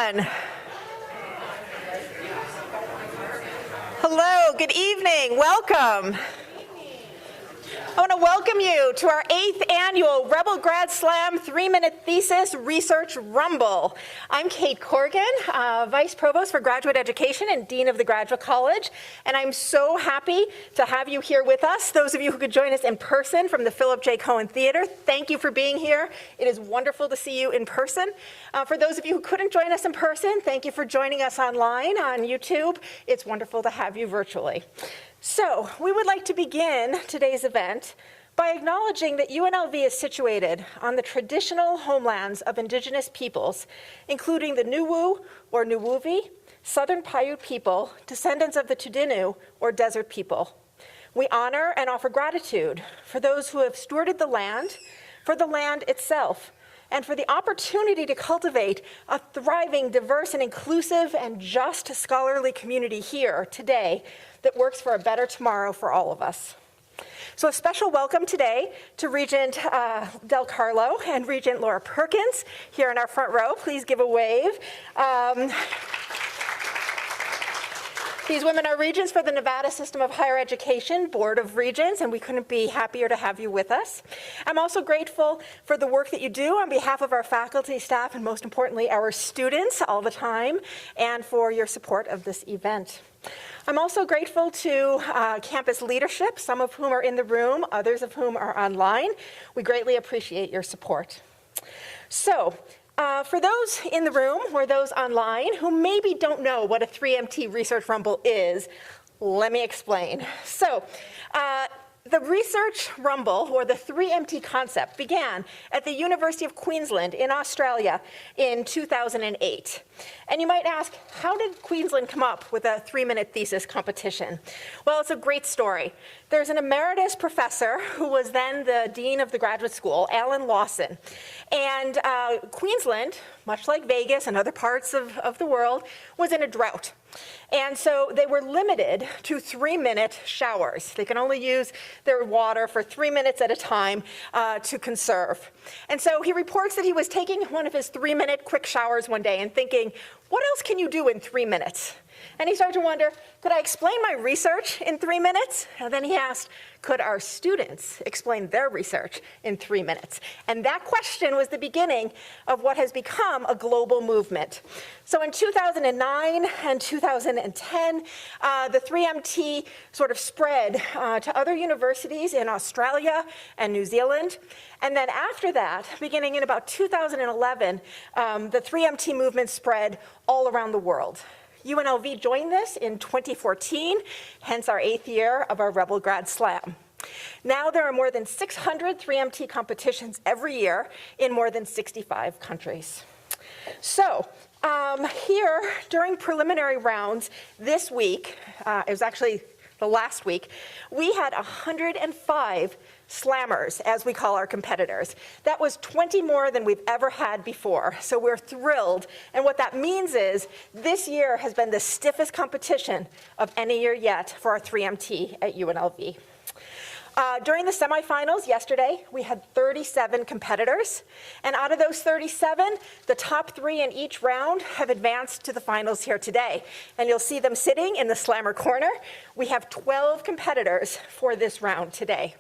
everyone. Hello, good evening, welcome. I want to welcome you to our 8th annual Rebel Grad Slam 3-minute thesis research rumble. I'm Kate Corrigan, Vice Provost for Graduate Education and Dean of the Graduate College, and I'm so happy to have you here with us. Those of you who could join us in person from the Philip J. Cohen Theater, thank you for being here. It is wonderful to see you in person. For those of you who couldn't join us in person, thank you for joining us online on YouTube. It's wonderful to have you virtually. So, we would like to begin today's event by acknowledging that UNLV is situated on the traditional homelands of indigenous peoples, including the Nuwu or Nuwuvi, Southern Paiute people, descendants of the Tudinu or desert people. We honor and offer gratitude for those who have stewarded the land, for the land itself, and for the opportunity to cultivate a thriving, diverse, and inclusive and just scholarly community here today that works for a better tomorrow for all of us. So a special welcome today to Regent Del Carlo and Regent Laura Perkins here in our front row. Please give a wave. These women are regents for the Nevada System of Higher Education Board of Regents, and we couldn't be happier to have you with us. I'm also grateful for the work that you do on behalf of our faculty, staff, and most importantly, our students all the time, and for your support of this event. I'm also grateful to campus leadership, some of whom are in the room, others of whom are online. We greatly appreciate your support. So, for those in the room or those online who maybe don't know what a 3MT Research Rumble is, let me explain. So, the Research Rumble, or the 3MT concept, began at the University of Queensland in Australia in 2008. And you might ask, how did Queensland come up with a 3-minute thesis competition? Well, it's a great story. There's an emeritus professor who was then the dean of the graduate school, Alan Lawson. And Queensland, much like Vegas and other parts of the world, was in a drought. And so they were limited to 3-minute showers. They can only use their water for 3 minutes at a time to conserve. And so he reports that he was taking one of his 3-minute quick showers one day and thinking, what else can you do in 3 minutes? And he started to wonder, could I explain my research in 3 minutes? And then he asked, could our students explain their research in 3 minutes? And that question was the beginning of what has become a global movement. So in 2009 and 2010, the 3MT sort of spread to other universities in Australia and New Zealand. And then after that, beginning in about 2011, the 3MT movement spread all around the world. UNLV joined this in 2014, hence our 8th year of our Rebel Grad Slam. Now there are more than 600 3MT competitions every year in more than 65 countries. So here, during preliminary rounds this week, it was actually the last week, we had 105 slammers, as we call our competitors. That was 20 more than we've ever had before, so we're thrilled. And what that means is this year has been the stiffest competition of any year yet for our 3MT at UNLV. During the semifinals yesterday, we had 37 competitors, and out of those 37, the top 3 in each round have advanced to the finals here today. And you'll see them sitting in the slammer corner. We have 12 competitors for this round today.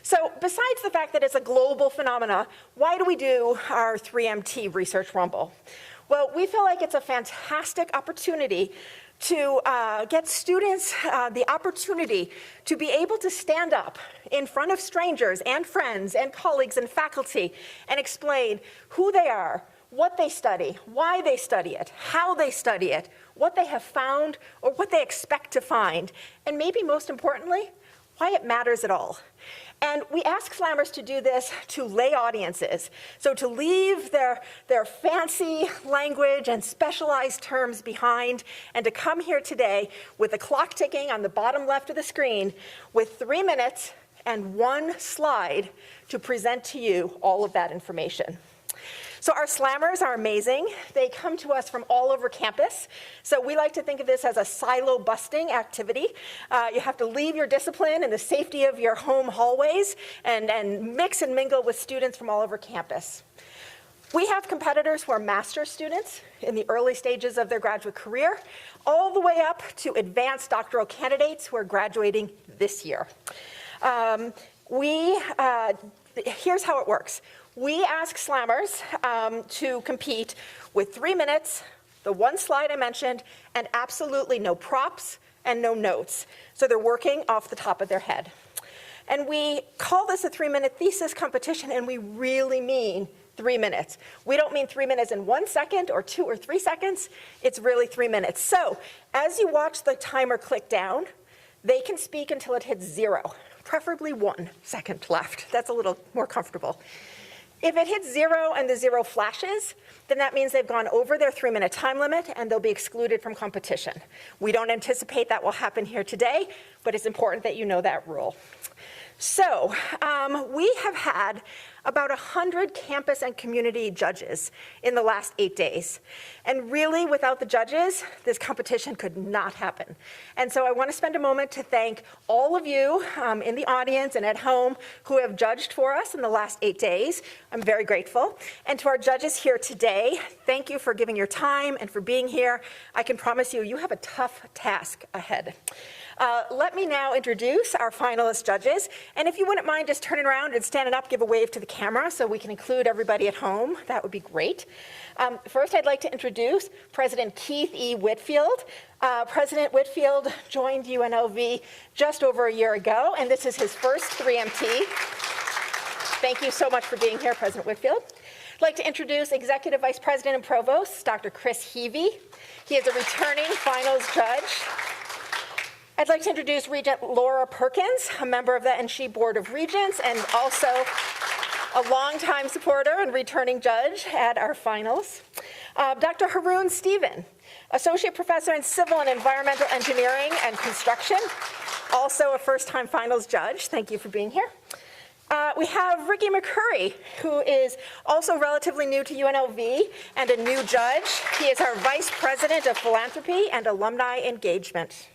So besides the fact that it's a global phenomena, why do we do our 3MT Research Rumble? Well, we feel like it's a fantastic opportunity to get students the opportunity to be able to stand up in front of strangers and friends and colleagues and faculty and explain who they are, what they study, why they study it, how they study it, what they have found or what they expect to find, and maybe most importantly, why it matters at all. And we ask slammers to do this to lay audiences, so to leave their fancy language and specialized terms behind, and to come here today with the clock ticking on the bottom left of the screen with 3 minutes and 1 slide to present to you all of that information. So our slammers are amazing. They come to us from all over campus. So we like to think of this as a silo busting activity. You have to leave your discipline in the safety of your home hallways and mix and mingle with students from all over campus. We have competitors who are master's students in the early stages of their graduate career, all the way up to advanced doctoral candidates who are graduating this year. Here's how it works. We ask slammers to compete with 3 minutes, the one slide I mentioned, and absolutely no props and no notes. So they're working off the top of their head. And we call this a 3-minute thesis competition, and we really mean 3 minutes. We don't mean 3 minutes in 1 second or 2 or 3 seconds. It's really 3 minutes. So as you watch the timer click down, they can speak until it hits 0, preferably 1 second left. That's a little more comfortable. If it hits 0 and the 0 flashes, then that means they've gone over their 3-minute time limit and they'll be excluded from competition. We don't anticipate that will happen here today, but it's important that you know that rule. So we have had about 100 campus and community judges in the last 8 days. And really, without the judges, this competition could not happen. And so I want to spend a moment to thank all of you in the audience and at home who have judged for us in the last 8 days. I'm very grateful. And to our judges here today, thank you for giving your time and for being here. I can promise you, you have a tough task ahead. Let me now introduce our finalist judges. And if you wouldn't mind just turning around and standing up, give a wave to the camera so we can include everybody at home. That would be great. First, I'd like to introduce President Keith E. Whitfield. President Whitfield joined UNLV just over a year ago, and this is his first 3MT. Thank you so much for being here, President Whitfield. I'd like to introduce Executive Vice President and Provost, Dr. Chris Heavey. He is a returning finals judge. I'd like to introduce Regent Laura Perkins, a member of the NSHE Board of Regents and also a longtime supporter and returning judge at our finals. Dr. Haroon Stephen, Associate Professor in Civil and Environmental Engineering and Construction, also a first-time finals judge. Thank you for being here. We have Ricky McCurry, who is also relatively new to UNLV and a new judge. He is our Vice President of Philanthropy and Alumni Engagement.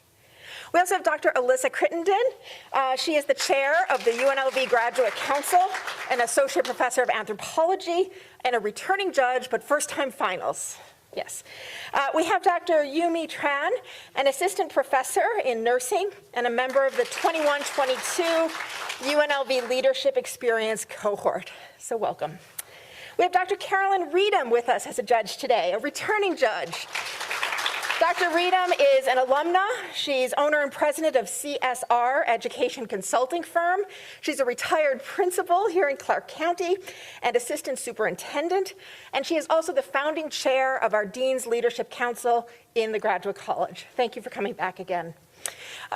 We also have Dr. Alyssa Crittenden. She is the chair of the UNLV Graduate Council, an associate professor of anthropology, and a returning judge, but first-time finals. Yes. We have Dr. Yumi Tran, an assistant professor in nursing and a member of the 21-22 UNLV Leadership Experience cohort. So welcome. We have Dr. Carolyn Reedham with us as a judge today, a returning judge. Dr. Reedham is an alumna. She's owner and president of CSR Education Consulting Firm. She's a retired principal here in Clark County and assistant superintendent. And she is also the founding chair of our Dean's Leadership Council in the Graduate College. Thank you for coming back again.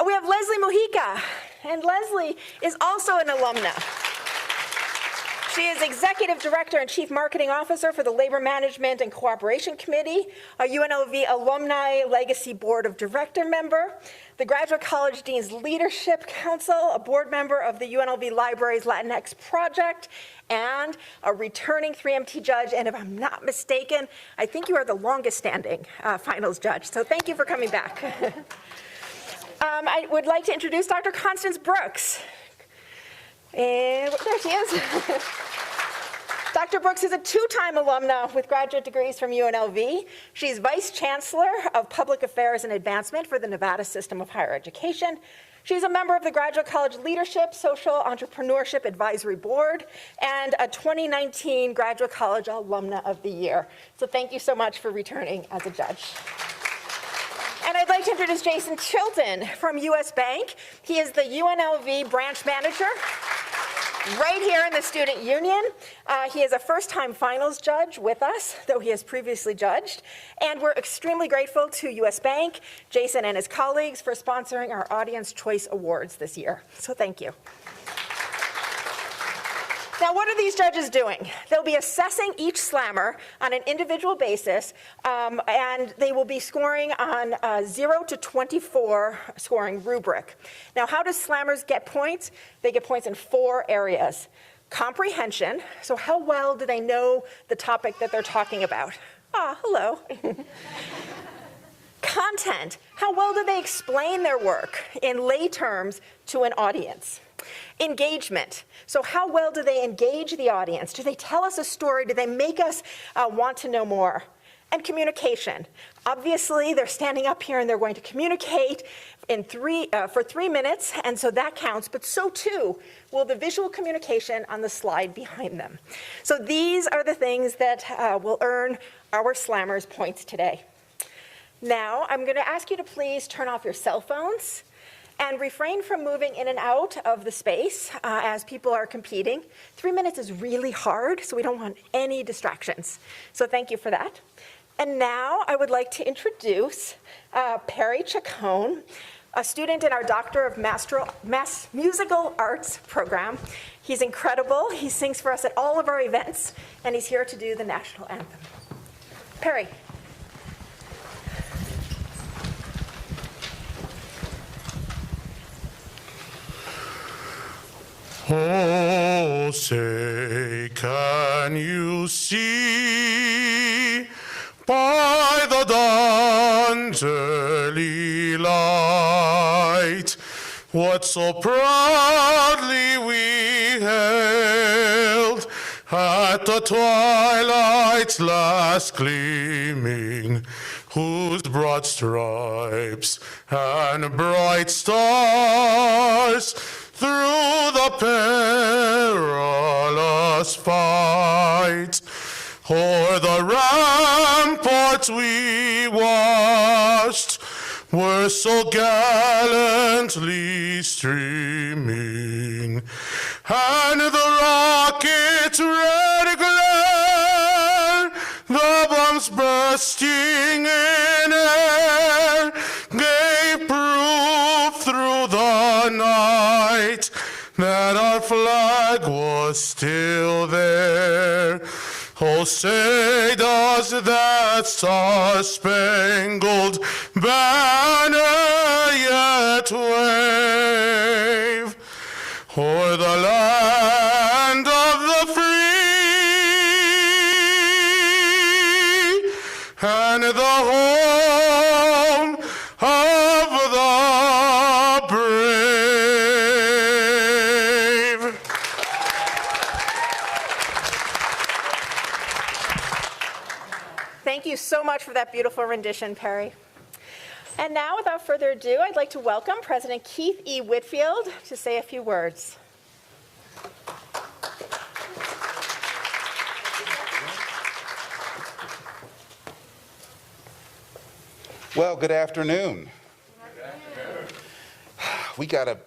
We have Leslie Mujica, and Leslie is also an alumna. She is Executive Director and Chief Marketing Officer for the Labor Management and Cooperation Committee, a UNLV Alumni Legacy Board of Director member, the Graduate College Dean's Leadership Council, a board member of the UNLV Libraries Latinx Project, and a returning 3MT judge. And if I'm not mistaken, I think you are the longest standing finals judge. So thank you for coming back. I would like to introduce Dr. Constance Brooks. And there she is. Dr. Brooks is a two-time alumna with graduate degrees from UNLV. She's Vice Chancellor of Public Affairs and Advancement for the Nevada System of Higher Education. She's a member of the Graduate College Leadership Social Entrepreneurship Advisory Board and a 2019 Graduate College Alumna of the Year. So thank you so much for returning as a judge. And I'd like to introduce Jason Chilton from US Bank. He is the UNLV branch manager right here in the Student Union. He is a first-time finals judge with us, though he has previously judged. And we're extremely grateful to US Bank, Jason and his colleagues for sponsoring our Audience Choice Awards this year. So thank you. Now, what are these judges doing? They'll be assessing each slammer on an individual basis, and they will be scoring on a 0 to 24 scoring rubric. Now, how do slammers get points? They get points in 4 areas. Comprehension, so how well do they know the topic that they're talking about? Ah, hello. Content, how well do they explain their work in lay terms to an audience? Engagement. So how well do they engage the audience? Do they tell us a story? Do they make us want to know more? And communication. Obviously, they're standing up here and they're going to communicate for 3 minutes, and so that counts, but so too will the visual communication on the slide behind them. So these are the things that will earn our slammers points today. Now, I'm going to ask you to please turn off your cell phones and refrain from moving in and out of the space as people are competing. 3 minutes is really hard, so we don't want any distractions. So thank you for that. And now I would like to introduce Perry Chacon, a student in our Doctor of Mass Musical Arts program. He's incredible. He sings for us at all of our events, and he's here to do the national anthem. Perry. Oh, say, can you see by the dawn's early light what so proudly we hailed at the twilight's last gleaming, whose broad stripes and bright stars through the perilous fight o'er the ramparts we watched were so gallantly streaming, and the rocket's red glare, the bombs bursting in air, gave proof through the night that our flag was still there. Oh, say does that star-spangled banner yet wave o'er the land of the free and the home of the brave? Thank you so much for that beautiful rendition, Perry. And now, without further ado, I'd like to welcome President Keith E. Whitfield to say a few words. Well, good afternoon. We got to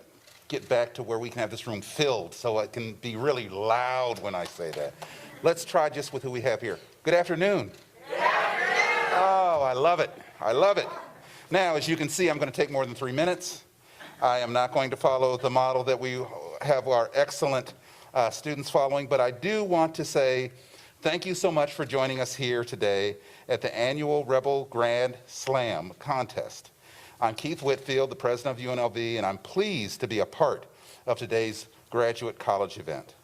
get back to where we can have this room filled so it can be really loud when I say that. Let's try just with who we have here. Good afternoon. Good afternoon. Oh, I love it. I love it. Now, as you can see, I'm going to take more than 3 minutes. I am not going to follow the model that we have our excellent students following, but I do want to say thank you so much for joining us here today at the annual Rebel Grad Slam contest. I'm Keith Whitfield, the president of UNLV, and I'm pleased to be a part of today's graduate college event.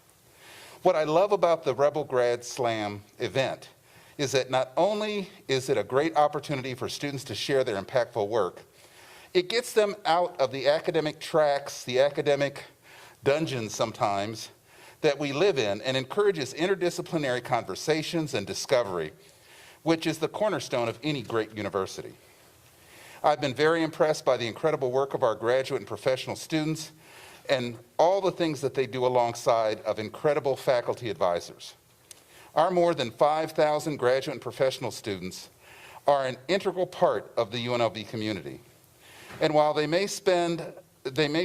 What I love about the Rebel Grad Slam event is that not only is it a great opportunity for students to share their impactful work, it gets them out of the academic tracks, the academic dungeons sometimes, that we live in, and encourages interdisciplinary conversations and discovery, which is the cornerstone of any great university. I've been very impressed by the incredible work of our graduate and professional students and all the things that they do alongside of incredible faculty advisors. Our more than 5,000 graduate and professional students are an integral part of the UNLV community. And while they may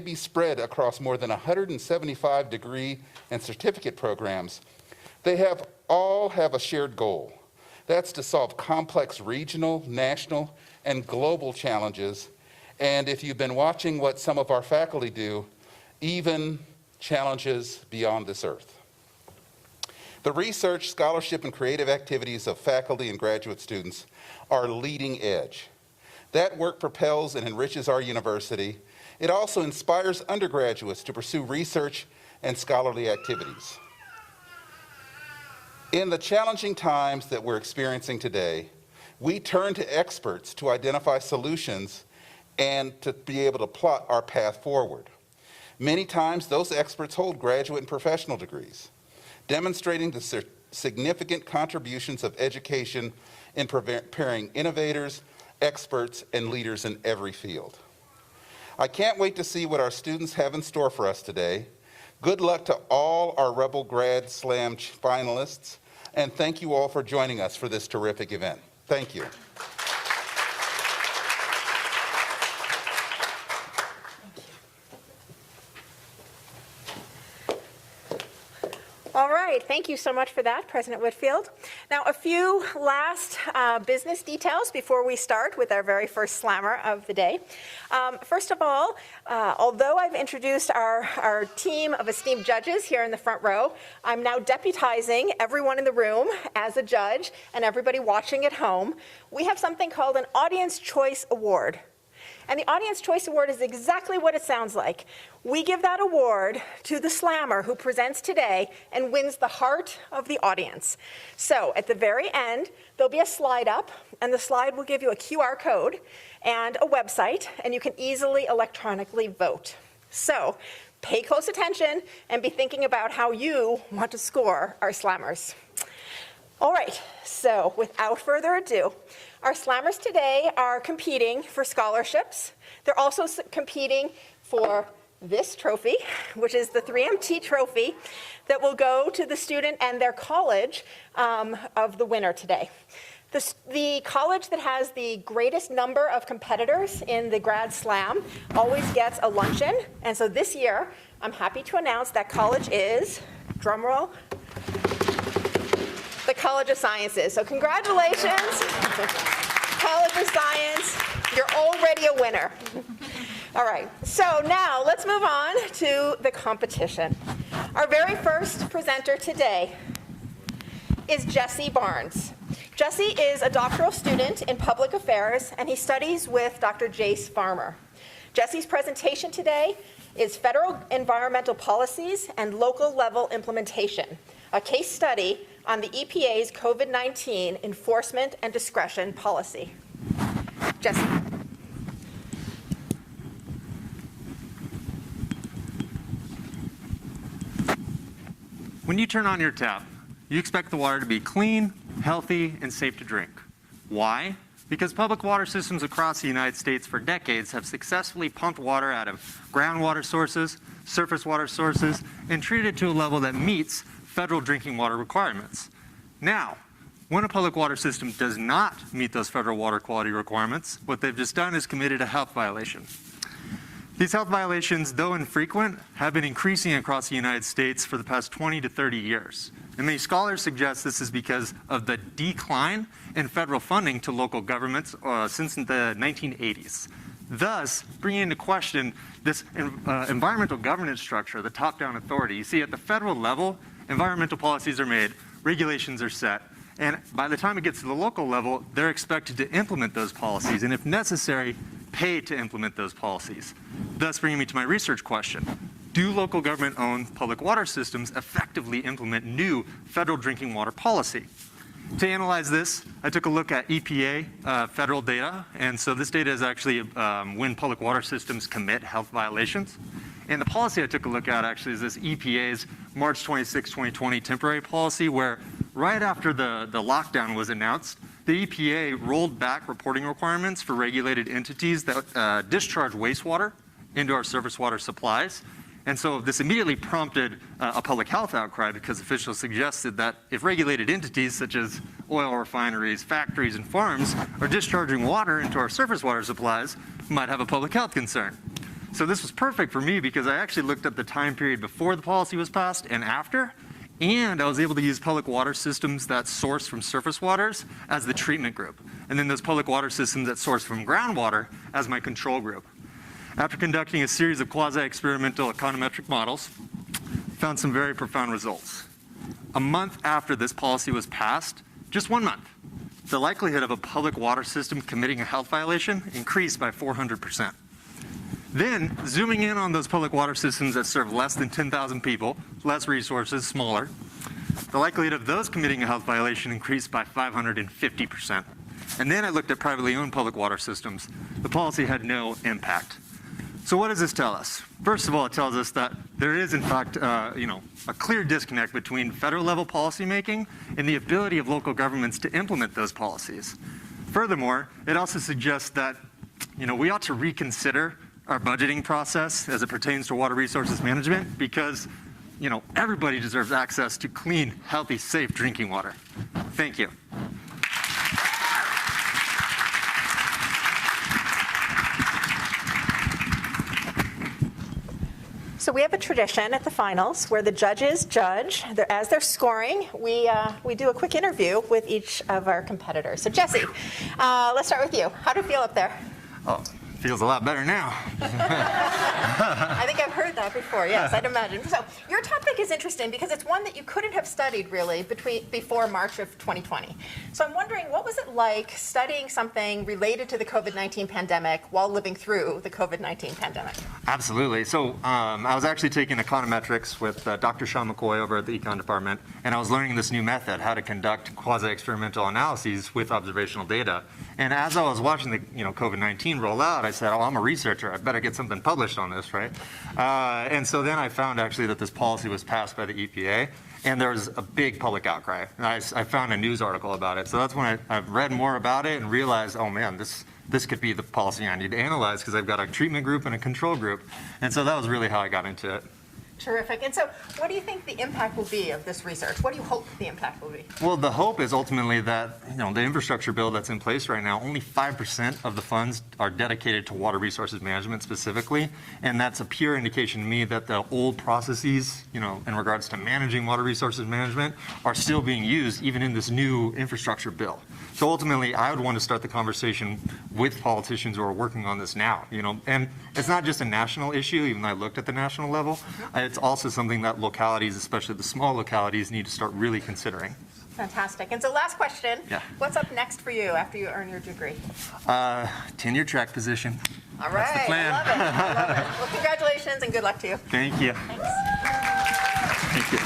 be spread across more than 175 degree and certificate programs, they all have a shared goal. That's to solve complex regional, national, and global challenges. And if you've been watching what some of our faculty do, even challenges beyond this earth. The research, scholarship, and creative activities of faculty and graduate students are leading edge. That work propels and enriches our university. It also inspires undergraduates to pursue research and scholarly activities. In the challenging times that we're experiencing today, we turn to experts to identify solutions and to be able to plot our path forward. Many times, those experts hold graduate and professional degrees, demonstrating the significant contributions of education in preparing innovators, experts, and leaders in every field. I can't wait to see what our students have in store for us today. Good luck to all our Rebel Grad Slam finalists, and thank you all for joining us for this terrific event. Thank you. All right, thank you so much for that, President Whitfield. Now, a few last business details before we start with our very first slammer of the day. First of all, although I've introduced our team of esteemed judges here in the front row, I'm now deputizing everyone in the room as a judge and everybody watching at home. We have something called an Audience Choice Award. And the Audience Choice Award is exactly what it sounds like. We give that award to the slammer who presents today and wins the heart of the audience. So at the very end, there'll be a slide up, and the slide will give you a QR code and a website, and you can easily electronically vote. So pay close attention and be thinking about how you want to score our slammers. All right, so without further ado, our slammers today are competing for scholarships. They're also competing for this trophy, which is the 3MT trophy that will go to the student and their college of the winner today. The college that has the greatest number of competitors in the Grad Slam always gets a luncheon. And so this year, I'm happy to announce that college is, drumroll, the College of Sciences. So congratulations, College of Science, you're already a winner. All right, so now let's move on to the competition. Our very first presenter today is Jesse Barnes. Jesse is a doctoral student in public affairs, and he studies with Dr. Jace Farmer. Jesse's presentation today is Federal Environmental Policies and Local Level Implementation, a case study on the EPA's COVID-19 enforcement and discretion policy. Jesse. When you turn on your tap, you expect the water to be clean, healthy, and safe to drink. Why? Because public water systems across the United States for decades have successfully pumped water out of groundwater sources, surface water sources, and treated it to a level that meets federal drinking water requirements. Now, when a public water system does not meet those federal water quality requirements, what they've just done is committed a health violation. These health violations, though infrequent, have been increasing across the United States for the past 20 to 30 years. And many scholars suggest this is because of the decline in federal funding to local governments since the 1980s. Thus, bringing into question this environmental governance structure, the top-down authority. You see, at the federal level, environmental policies are made, regulations are set, and by the time it gets to the local level, they're expected to implement those policies, and if necessary, pay to implement those policies. Thus bringing me to my research question. Do local government-owned public water systems effectively implement new federal drinking water policy? To analyze this, I took a look at EPA federal data, and so this data is actually when public water systems commit health violations. And the policy I took a look at actually is this EPA's March 26, 2020 temporary policy, where right after the lockdown was announced, the EPA rolled back reporting requirements for regulated entities that discharge wastewater into our surface water supplies. And so this immediately prompted a public health outcry because officials suggested that if regulated entities such as oil refineries, factories, and farms are discharging water into our surface water supplies, we might have a public health concern. So this was perfect for me because I actually looked at the time period before the policy was passed and after, and I was able to use public water systems that source from surface waters as the treatment group, and then those public water systems that source from groundwater as my control group. After conducting a series of quasi-experimental econometric models, found some very profound results. A month after this policy was passed, just 1 month, the likelihood of a public water system committing a health violation increased by 400%. Then, zooming in on those public water systems that serve less than 10,000 people, less resources, smaller, the likelihood of those committing a health violation increased by 550%. And then I looked at privately owned public water systems. The policy had no impact. So what does this tell us? First of all, it tells us that there is, in fact, a clear disconnect between federal level policymaking and the ability of local governments to implement those policies. Furthermore, it also suggests that we ought to reconsider our budgeting process as it pertains to water resources management because everybody deserves access to clean, healthy, safe drinking water. Thank you. So we have a tradition at the finals where the judges judge. As they're scoring, we do a quick interview with each of our competitors. So Jesse, let's start with you. How do you feel up there? Oh, feels a lot better now. I think I've heard that before, yes, I'd imagine. So your topic is interesting because it's one that you couldn't have studied really before March of 2020. So I'm wondering, what was it like studying something related to the COVID-19 pandemic while living through the COVID-19 pandemic? Absolutely. So I was actually taking econometrics with Dr. Sean McCoy over at the econ department, and I was learning this new method, how to conduct quasi-experimental analyses with observational data. And as I was watching the COVID-19 roll out, I said, oh, I'm a researcher. I better get something published on this, right? And so then I found actually that this policy was passed by the EPA, and there was a big public outcry. And I found a news article about it. So that's when I read more about it and realized, oh man, this could be the policy I need to analyze because I've got a treatment group and a control group. And so that was really how I got into it. Terrific. And so what do you think the impact will be of this research? What do you hope the impact will be? Well, the hope is ultimately that the infrastructure bill that's in place right now, only 5% of the funds are dedicated to water resources management specifically. And that's a pure indication to me that the old processes, in regards to managing water resources management are still being used even in this new infrastructure bill. So ultimately, I would want to start the conversation with politicians who are working on this now, and it's not just a national issue, even though I looked at the national level. It's also something that localities, especially the small localities, need to start really considering. Fantastic. And so last question, Yeah. What's up next for you after you earn your degree? Tenure track position. All right, the plan. I love it. I love it. Well, congratulations and good luck to you. Thank you. Thanks. Thank you.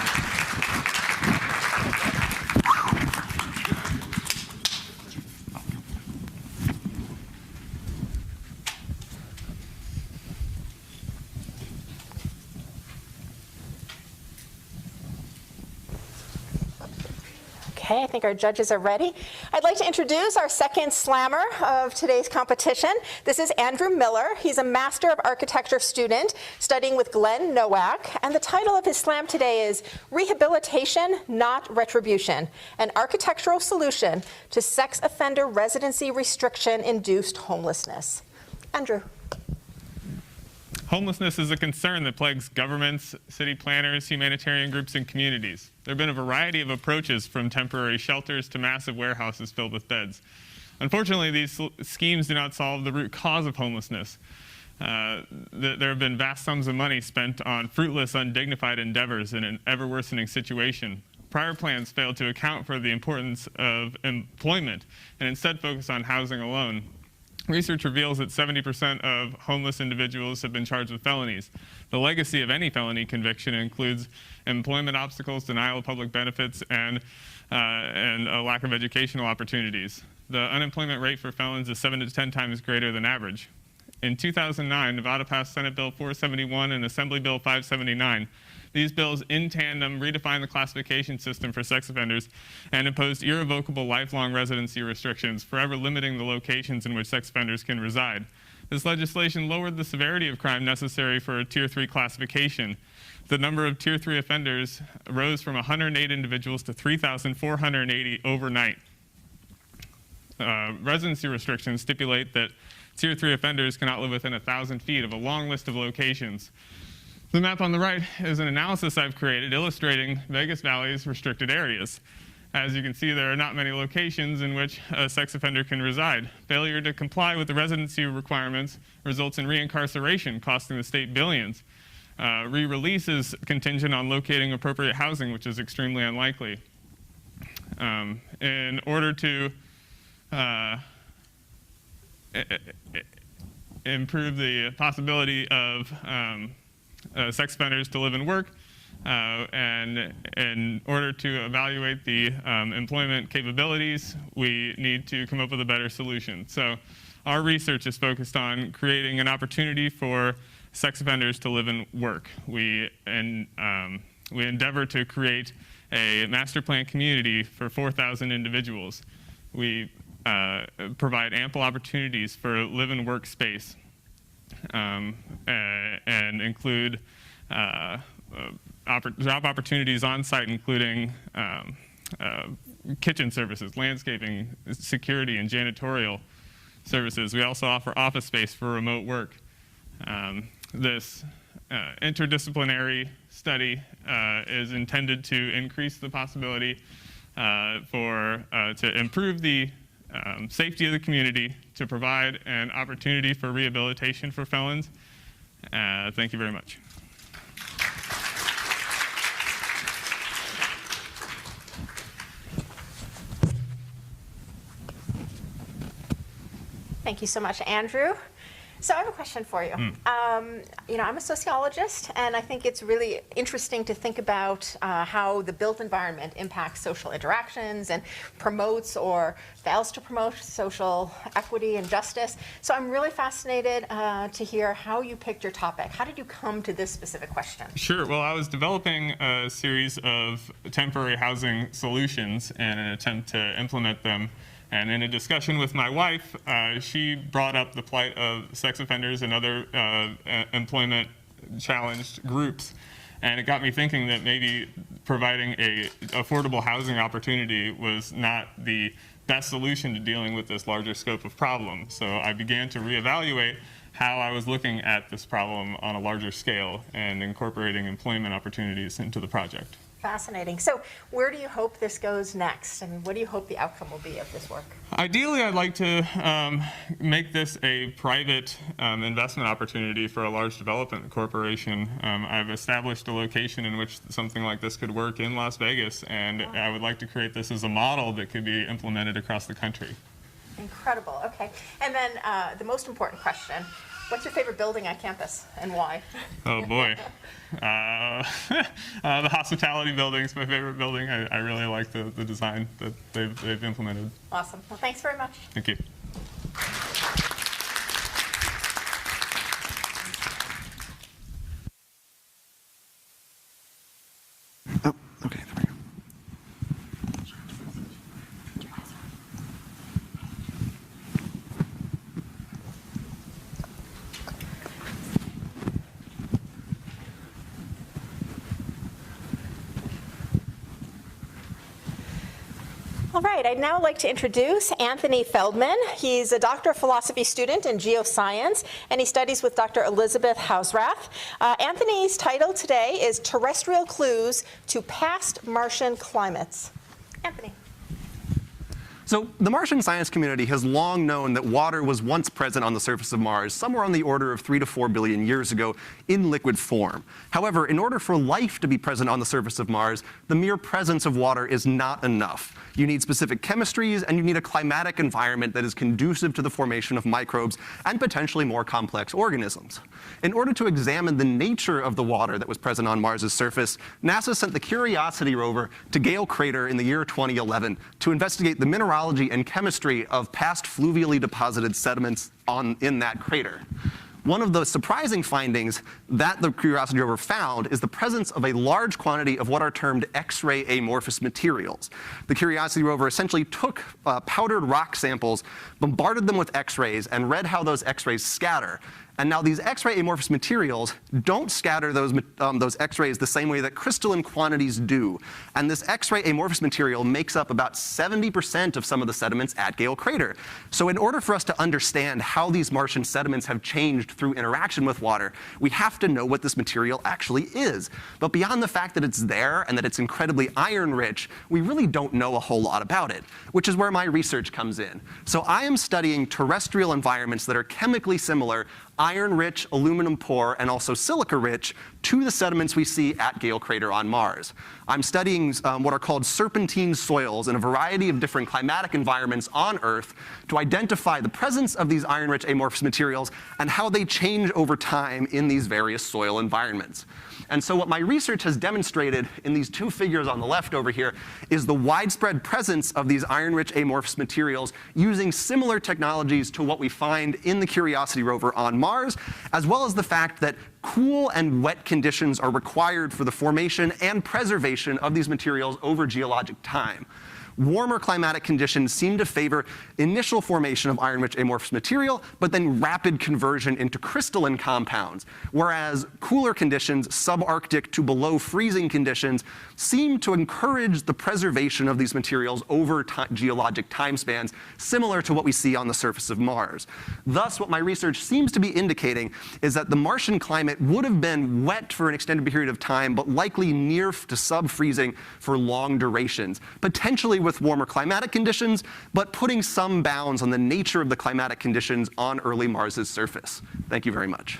Okay, I think our judges are ready. I'd like to introduce our second slammer of today's competition. This is Andrew Miller. He's a Master of Architecture student studying with Glenn Nowak, and the title of his slam today is Rehabilitation, Not Retribution, an Architectural Solution to Sex Offender Residency Restriction-Induced Homelessness. Andrew. Homelessness is a concern that plagues governments, city planners, humanitarian groups, and communities. There have been a variety of approaches from temporary shelters to massive warehouses filled with beds. Unfortunately, these schemes do not solve the root cause of homelessness. There have been vast sums of money spent on fruitless, undignified endeavors in an ever-worsening situation. Prior plans failed to account for the importance of employment and instead focus on housing alone. Research reveals that 70% of homeless individuals have been charged with felonies. The legacy of any felony conviction includes employment obstacles, denial of public benefits, and a lack of educational opportunities. The unemployment rate for felons is 7 to 10 times greater than average. In 2009, Nevada passed Senate Bill 471 and Assembly Bill 579. These bills, in tandem, redefined the classification system for sex offenders and imposed irrevocable lifelong residency restrictions, forever limiting the locations in which sex offenders can reside. This legislation lowered the severity of crime necessary for a Tier 3 classification. The number of Tier 3 offenders rose from 108 individuals to 3,480 overnight. Residency restrictions stipulate that Tier 3 offenders cannot live within 1,000 feet of a long list of locations. The map on the right is an analysis I've created illustrating Vegas Valley's restricted areas. As you can see, there are not many locations in which a sex offender can reside. Failure to comply with the residency requirements results in reincarceration, costing the state billions. Re-release is contingent on locating appropriate housing, which is extremely unlikely. In order to improve the possibility of sex offenders to live and work, and in order to evaluate the employment capabilities, we need to come up with a better solution. So our research is focused on creating an opportunity for sex offenders to live and work. We endeavor to create a master plan community for 4,000 individuals. We provide ample opportunities for live and work space and include job opportunities on site, including kitchen services, landscaping, security, and janitorial services. We also offer office space for remote work. This interdisciplinary study is intended to increase the possibility to improve the safety of the community, to provide an opportunity for rehabilitation for felons. Thank you very much. Thank you so much, Andrew. So I have a question for you. I'm a sociologist, and I think it's really interesting to think about how the built environment impacts social interactions and promotes or fails to promote social equity and justice. So I'm really fascinated to hear how you picked your topic. How did you come to this specific question? Sure. Well, I was developing a series of temporary housing solutions in an attempt to implement them. And in a discussion with my wife, she brought up the plight of sex offenders and other employment-challenged groups. And it got me thinking that maybe providing a affordable housing opportunity was not the best solution to dealing with this larger scope of problem. So I began to reevaluate how I was looking at this problem on a larger scale and incorporating employment opportunities into the project. Fascinating. So where do you hope this goes next? I mean, what do you hope the outcome will be of this work? Ideally, I'd like to make this a private investment opportunity for a large development corporation. I've established a location in which something like this could work in Las Vegas, and I would like to create this as a model that could be implemented across the country. Incredible. Okay. And then the most important question. What's your favorite building on campus, and why? Oh, boy. The hospitality building's my favorite building. I really like the design that they've implemented. Awesome. Well, thanks very much. Thank you. Oh, okay, there we go. All right, I'd now like to introduce Anthony Feldman. He's a Doctor of Philosophy student in geoscience, and he studies with Dr. Elizabeth Hausrath. Anthony's title today is Terrestrial Clues to Past Martian Climates. Anthony. So the Martian science community has long known that water was once present on the surface of Mars, somewhere on the order of 3 to 4 billion years ago, in liquid form. However, in order for life to be present on the surface of Mars, the mere presence of water is not enough. You need specific chemistries, and you need a climatic environment that is conducive to the formation of microbes and potentially more complex organisms. In order to examine the nature of the water that was present on Mars's surface, NASA sent the Curiosity rover to Gale Crater in the year 2011 to investigate the mineralogy and chemistry of past fluvially deposited sediments in that crater. One of the surprising findings that the Curiosity rover found is the presence of a large quantity of what are termed X-ray amorphous materials. The Curiosity rover essentially took powdered rock samples, bombarded them with X-rays, and read how those X-rays scatter. And now these X-ray amorphous materials don't scatter those X-rays the same way that crystalline quantities do. And this X-ray amorphous material makes up about 70% of some of the sediments at Gale Crater. So in order for us to understand how these Martian sediments have changed through interaction with water, we have to know what this material actually is. But beyond the fact that it's there and that it's incredibly iron-rich, we really don't know a whole lot about it, which is where my research comes in. So I am studying terrestrial environments that are chemically similar, iron-rich, aluminum-poor, and also silica-rich to the sediments we see at Gale Crater on Mars. I'm studying what are called serpentine soils in a variety of different climatic environments on Earth to identify the presence of these iron-rich amorphous materials and how they change over time in these various soil environments. And so what my research has demonstrated in these two figures on the left over here is the widespread presence of these iron-rich amorphous materials using similar technologies to what we find in the Curiosity rover on Mars, as well as the fact that cool and wet conditions are required for the formation and preservation of these materials over geologic time. Warmer climatic conditions seem to favor initial formation of iron-rich amorphous material, but then rapid conversion into crystalline compounds, whereas cooler conditions, subarctic to below freezing conditions, seem to encourage the preservation of these materials over geologic time spans, similar to what we see on the surface of Mars. Thus, what my research seems to be indicating is that the Martian climate would have been wet for an extended period of time, but likely near to sub-freezing for long durations, potentially with warmer climatic conditions, but putting some bounds on the nature of the climatic conditions on early Mars's surface. Thank you very much.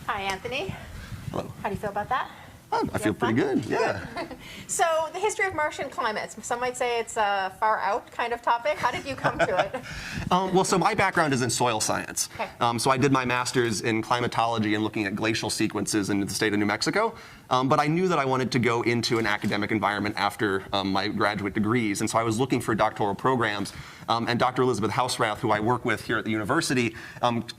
Hi, Anthony. Hello. How do you feel about that? Oh, I feel pretty good, yeah. So the history of Martian climates, some might say it's a far out kind of topic. How did you come to it? Well, so my background is in soil science. Okay. So I did my master's in climatology and looking at glacial sequences in the state of New Mexico. But I knew that I wanted to go into an academic environment after my graduate degrees. And so I was looking for doctoral programs. And Dr. Elizabeth Hausrath, who I work with here at the university,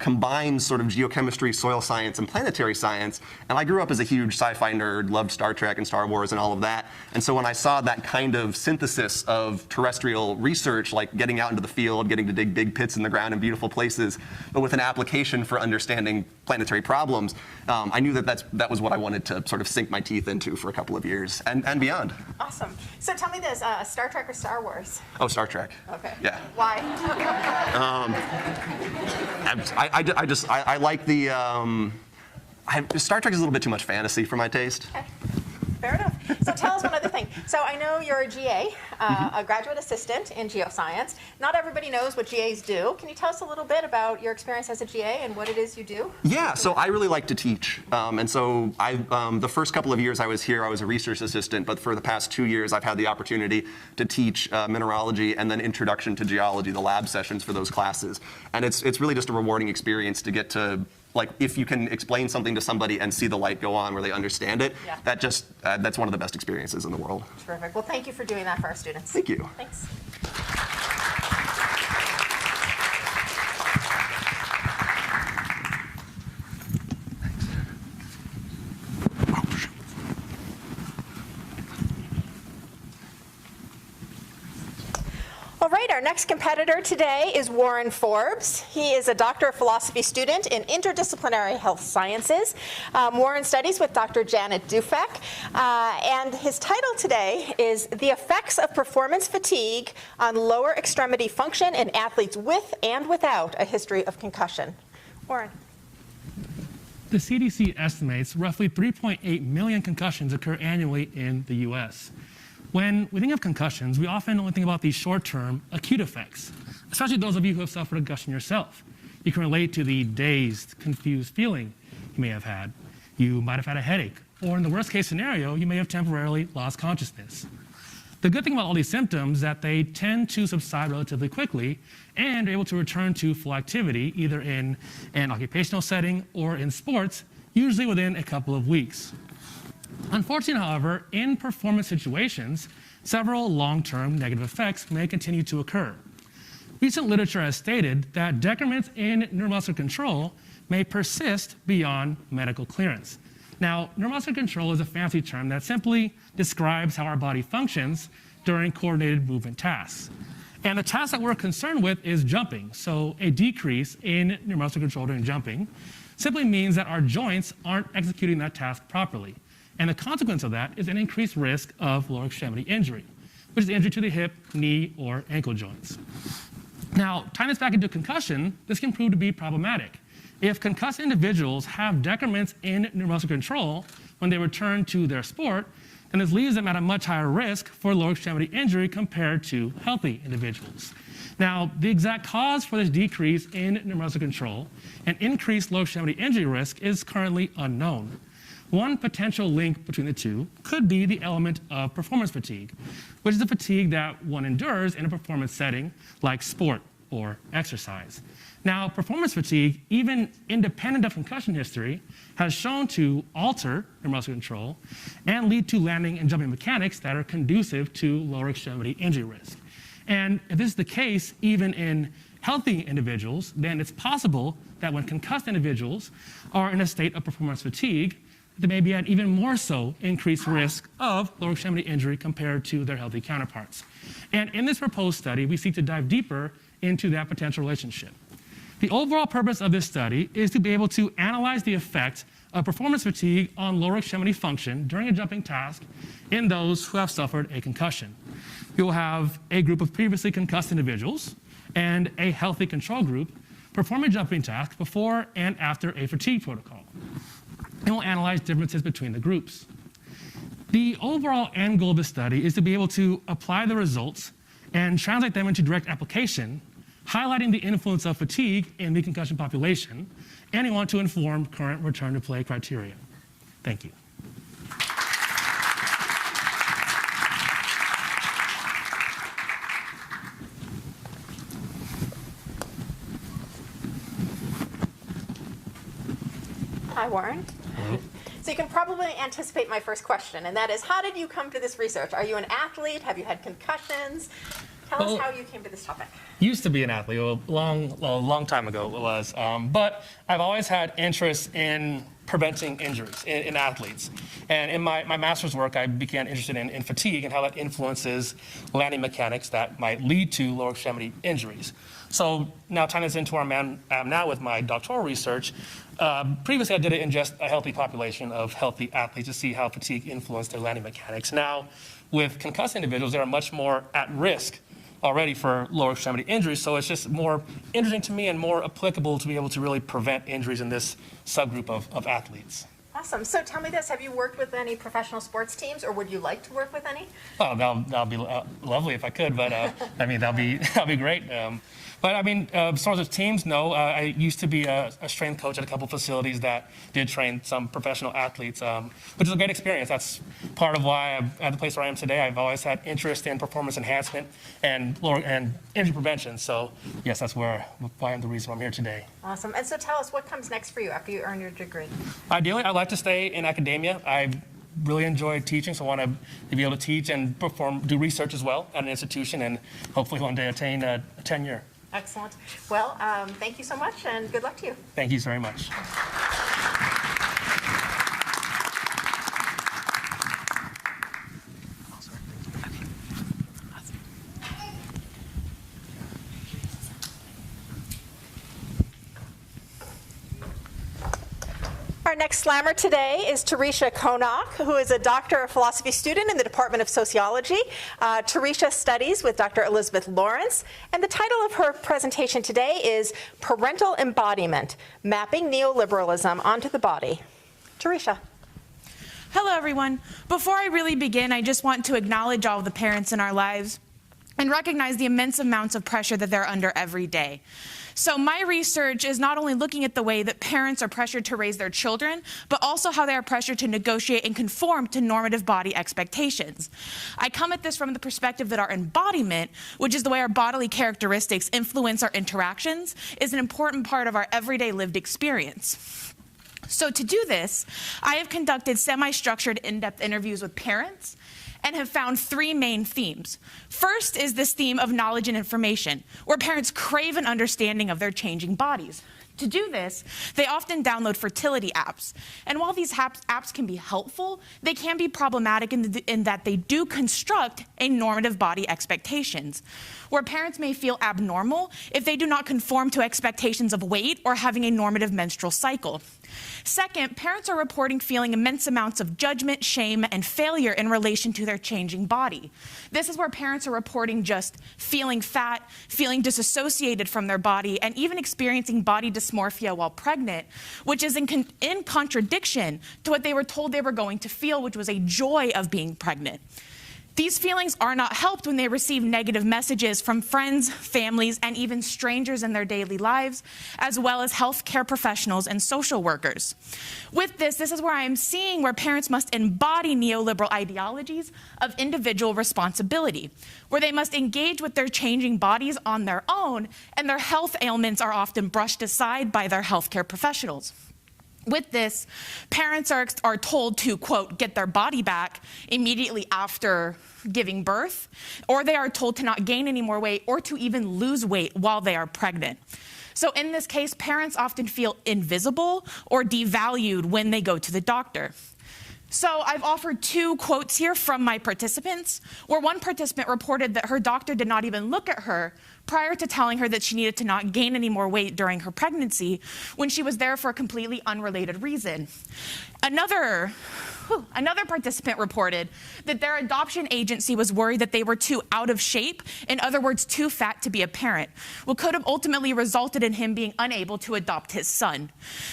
combines sort of geochemistry, soil science, and planetary science. And I grew up as a huge sci-fi nerd, loved Star Trek and Star Wars and all of that. And so when I saw that kind of synthesis of terrestrial research, like getting out into the field, getting to dig big pits in the ground in beautiful places, but with an application for understanding planetary problems, I knew that that was what I wanted to sort of sink my teeth into for a couple of years and beyond. Awesome. So tell me this, Star Trek or Star Wars? Oh, Star Trek. Okay. Yeah. Why? I like the, Star Trek is a little bit too much fantasy for my taste. Okay. Fair enough. So tell us one other thing. So I know you're a GA, a graduate assistant in geoscience. Not everybody knows what GAs do. Can you tell us a little bit about your experience as a GA and what it is you do? Yeah, so I really like to teach. And so the first couple of years I was here, I was a research assistant, but for the past 2 years, I've had the opportunity to teach mineralogy and then introduction to geology, the lab sessions for those classes. And it's really just a rewarding experience to get to, like, if you can explain something to somebody and see the light go on where they understand it, yeah. That's one of the best experiences in the world. Terrific. Well, thank you for doing that for our students. Thank you. Thanks. All right, our next competitor today is Warren Forbes. He is a Doctor of Philosophy student in interdisciplinary health sciences. Warren studies with Dr. Janet Dufek, and his title today is The Effects of Performance Fatigue on Lower Extremity Function in Athletes with and Without a History of Concussion. Warren. The CDC estimates roughly 3.8 million concussions occur annually in the US. When we think of concussions, we often only think about these short-term acute effects, especially those of you who have suffered a concussion yourself. You can relate to the dazed, confused feeling you may have had. You might have had a headache, or in the worst-case scenario, you may have temporarily lost consciousness. The good thing about all these symptoms is that they tend to subside relatively quickly and are able to return to full activity, either in an occupational setting or in sports, usually within a couple of weeks. Unfortunately, however, in performance situations, several long-term negative effects may continue to occur. Recent literature has stated that decrements in neuromuscular control may persist beyond medical clearance. Now, neuromuscular control is a fancy term that simply describes how our body functions during coordinated movement tasks. And the task that we're concerned with is jumping. So a decrease in neuromuscular control during jumping simply means that our joints aren't executing that task properly. And the consequence of that is an increased risk of lower extremity injury, which is injury to the hip, knee, or ankle joints. Now, tying this back into concussion, this can prove to be problematic. If concussed individuals have decrements in neuromuscular control when they return to their sport, then this leaves them at a much higher risk for lower extremity injury compared to healthy individuals. Now, the exact cause for this decrease in neuromuscular control and increased lower extremity injury risk is currently unknown. one potential link between the two could be the element of performance fatigue, which is the fatigue that one endures in a performance setting like sport or exercise. Now, performance fatigue, even independent of concussion history, has shown to alter neuromuscular control and lead to landing and jumping mechanics that are conducive to lower extremity injury risk. And if this is the case, even in healthy individuals, then it's possible that when concussed individuals are in a state of performance fatigue, they may be at even more so increased risk of lower extremity injury compared to their healthy counterparts. And in this proposed study, we seek to dive deeper into that potential relationship. The overall purpose of this study is to be able to analyze the effect of performance fatigue on lower extremity function during a jumping task in those who have suffered a concussion. We will have a group of previously concussed individuals and a healthy control group perform a jumping task before and after a fatigue protocol. And we'll analyze differences between the groups. The overall end goal of the study is to be able to apply the results and translate them into direct application, highlighting the influence of fatigue in the concussion population, and we want to inform current return to play criteria. Thank you. Hi, Warren. Hello. So you can probably anticipate my first question, and that is, how did you come to this research? Are you an athlete? Have you had concussions? Tell us how you came to this topic. Used to be an athlete, a long time ago it was, but I've always had interest in preventing injuries in athletes. And in my master's work, I became interested in fatigue and how that influences landing mechanics that might lead to lower extremity injuries. So now tying this into where I'm now with my doctoral research, previously I did it in just a healthy population of healthy athletes to see how fatigue influenced their landing mechanics. Now, with concussed individuals, they are much more at risk already for lower extremity injuries, so it's just more interesting to me and more applicable to be able to really prevent injuries in this subgroup of athletes. Awesome. So tell me this, have you worked with any professional sports teams, or would you like to work with any? Oh, that'll be lovely if I could, but I mean, that'll be great. But I mean, as far as teams, no. I used to be a strength coach at a couple facilities that did train some professional athletes, which is a great experience. That's part of why I'm at the place where I am today. I've always had interest in performance enhancement and injury prevention. So yes, that's why I'm the reason I'm here today. Awesome. And so tell us, what comes next for you after you earn your degree? Ideally, I'd like to stay in academia. I really enjoy teaching, so I want to be able to teach and do research as well at an institution, and hopefully one day attain a tenure. Excellent. Well, thank you so much, and good luck to you. Thank you very much. Our next slammer today is Teresha Konak, who is a Doctor of Philosophy student in the Department of Sociology. Teresha studies with Dr. Elizabeth Lawrence, and the title of her presentation today is Parental Embodiment, Mapping Neoliberalism Onto the Body. Teresha. Hello, everyone. Before I really begin, I just want to acknowledge all of the parents in our lives and recognize the immense amounts of pressure that they're under every day. So my research is not only looking at the way that parents are pressured to raise their children, but also how they are pressured to negotiate and conform to normative body expectations. I come at this from the perspective that our embodiment, which is the way our bodily characteristics influence our interactions, is an important part of our everyday lived experience. So to do this, I have conducted semi-structured in-depth interviews with parents and have found three main themes. First is this theme of knowledge and information, where parents crave an understanding of their changing bodies. To do this, they often download fertility apps. And while these apps can be helpful, they can be problematic in that they do construct a normative body expectations, where parents may feel abnormal if they do not conform to expectations of weight or having a normative menstrual cycle. Second, parents are reporting feeling immense amounts of judgment, shame, and failure in relation to their changing body. This is where parents are reporting just feeling fat, feeling disassociated from their body, and even experiencing body dysmorphia while pregnant, which is in contradiction to what they were told they were going to feel, which was a joy of being pregnant. These feelings are not helped when they receive negative messages from friends, families, and even strangers in their daily lives, as well as healthcare professionals and social workers. With this is where I am seeing where parents must embody neoliberal ideologies of individual responsibility, where they must engage with their changing bodies on their own, and their health ailments are often brushed aside by their healthcare professionals. With this, parents are told to, quote, get their body back immediately after giving birth, or they are told to not gain any more weight or to even lose weight while they are pregnant. So in this case, parents often feel invisible or devalued when they go to the doctor. So I've offered 2 quotes here from my participants, where one participant reported that her doctor did not even look at her prior to telling her that she needed to not gain any more weight during her pregnancy when she was there for a completely unrelated reason. Another participant reported that their adoption agency was worried that they were too out of shape, in other words, too fat to be a parent, what could have ultimately resulted in him being unable to adopt his son.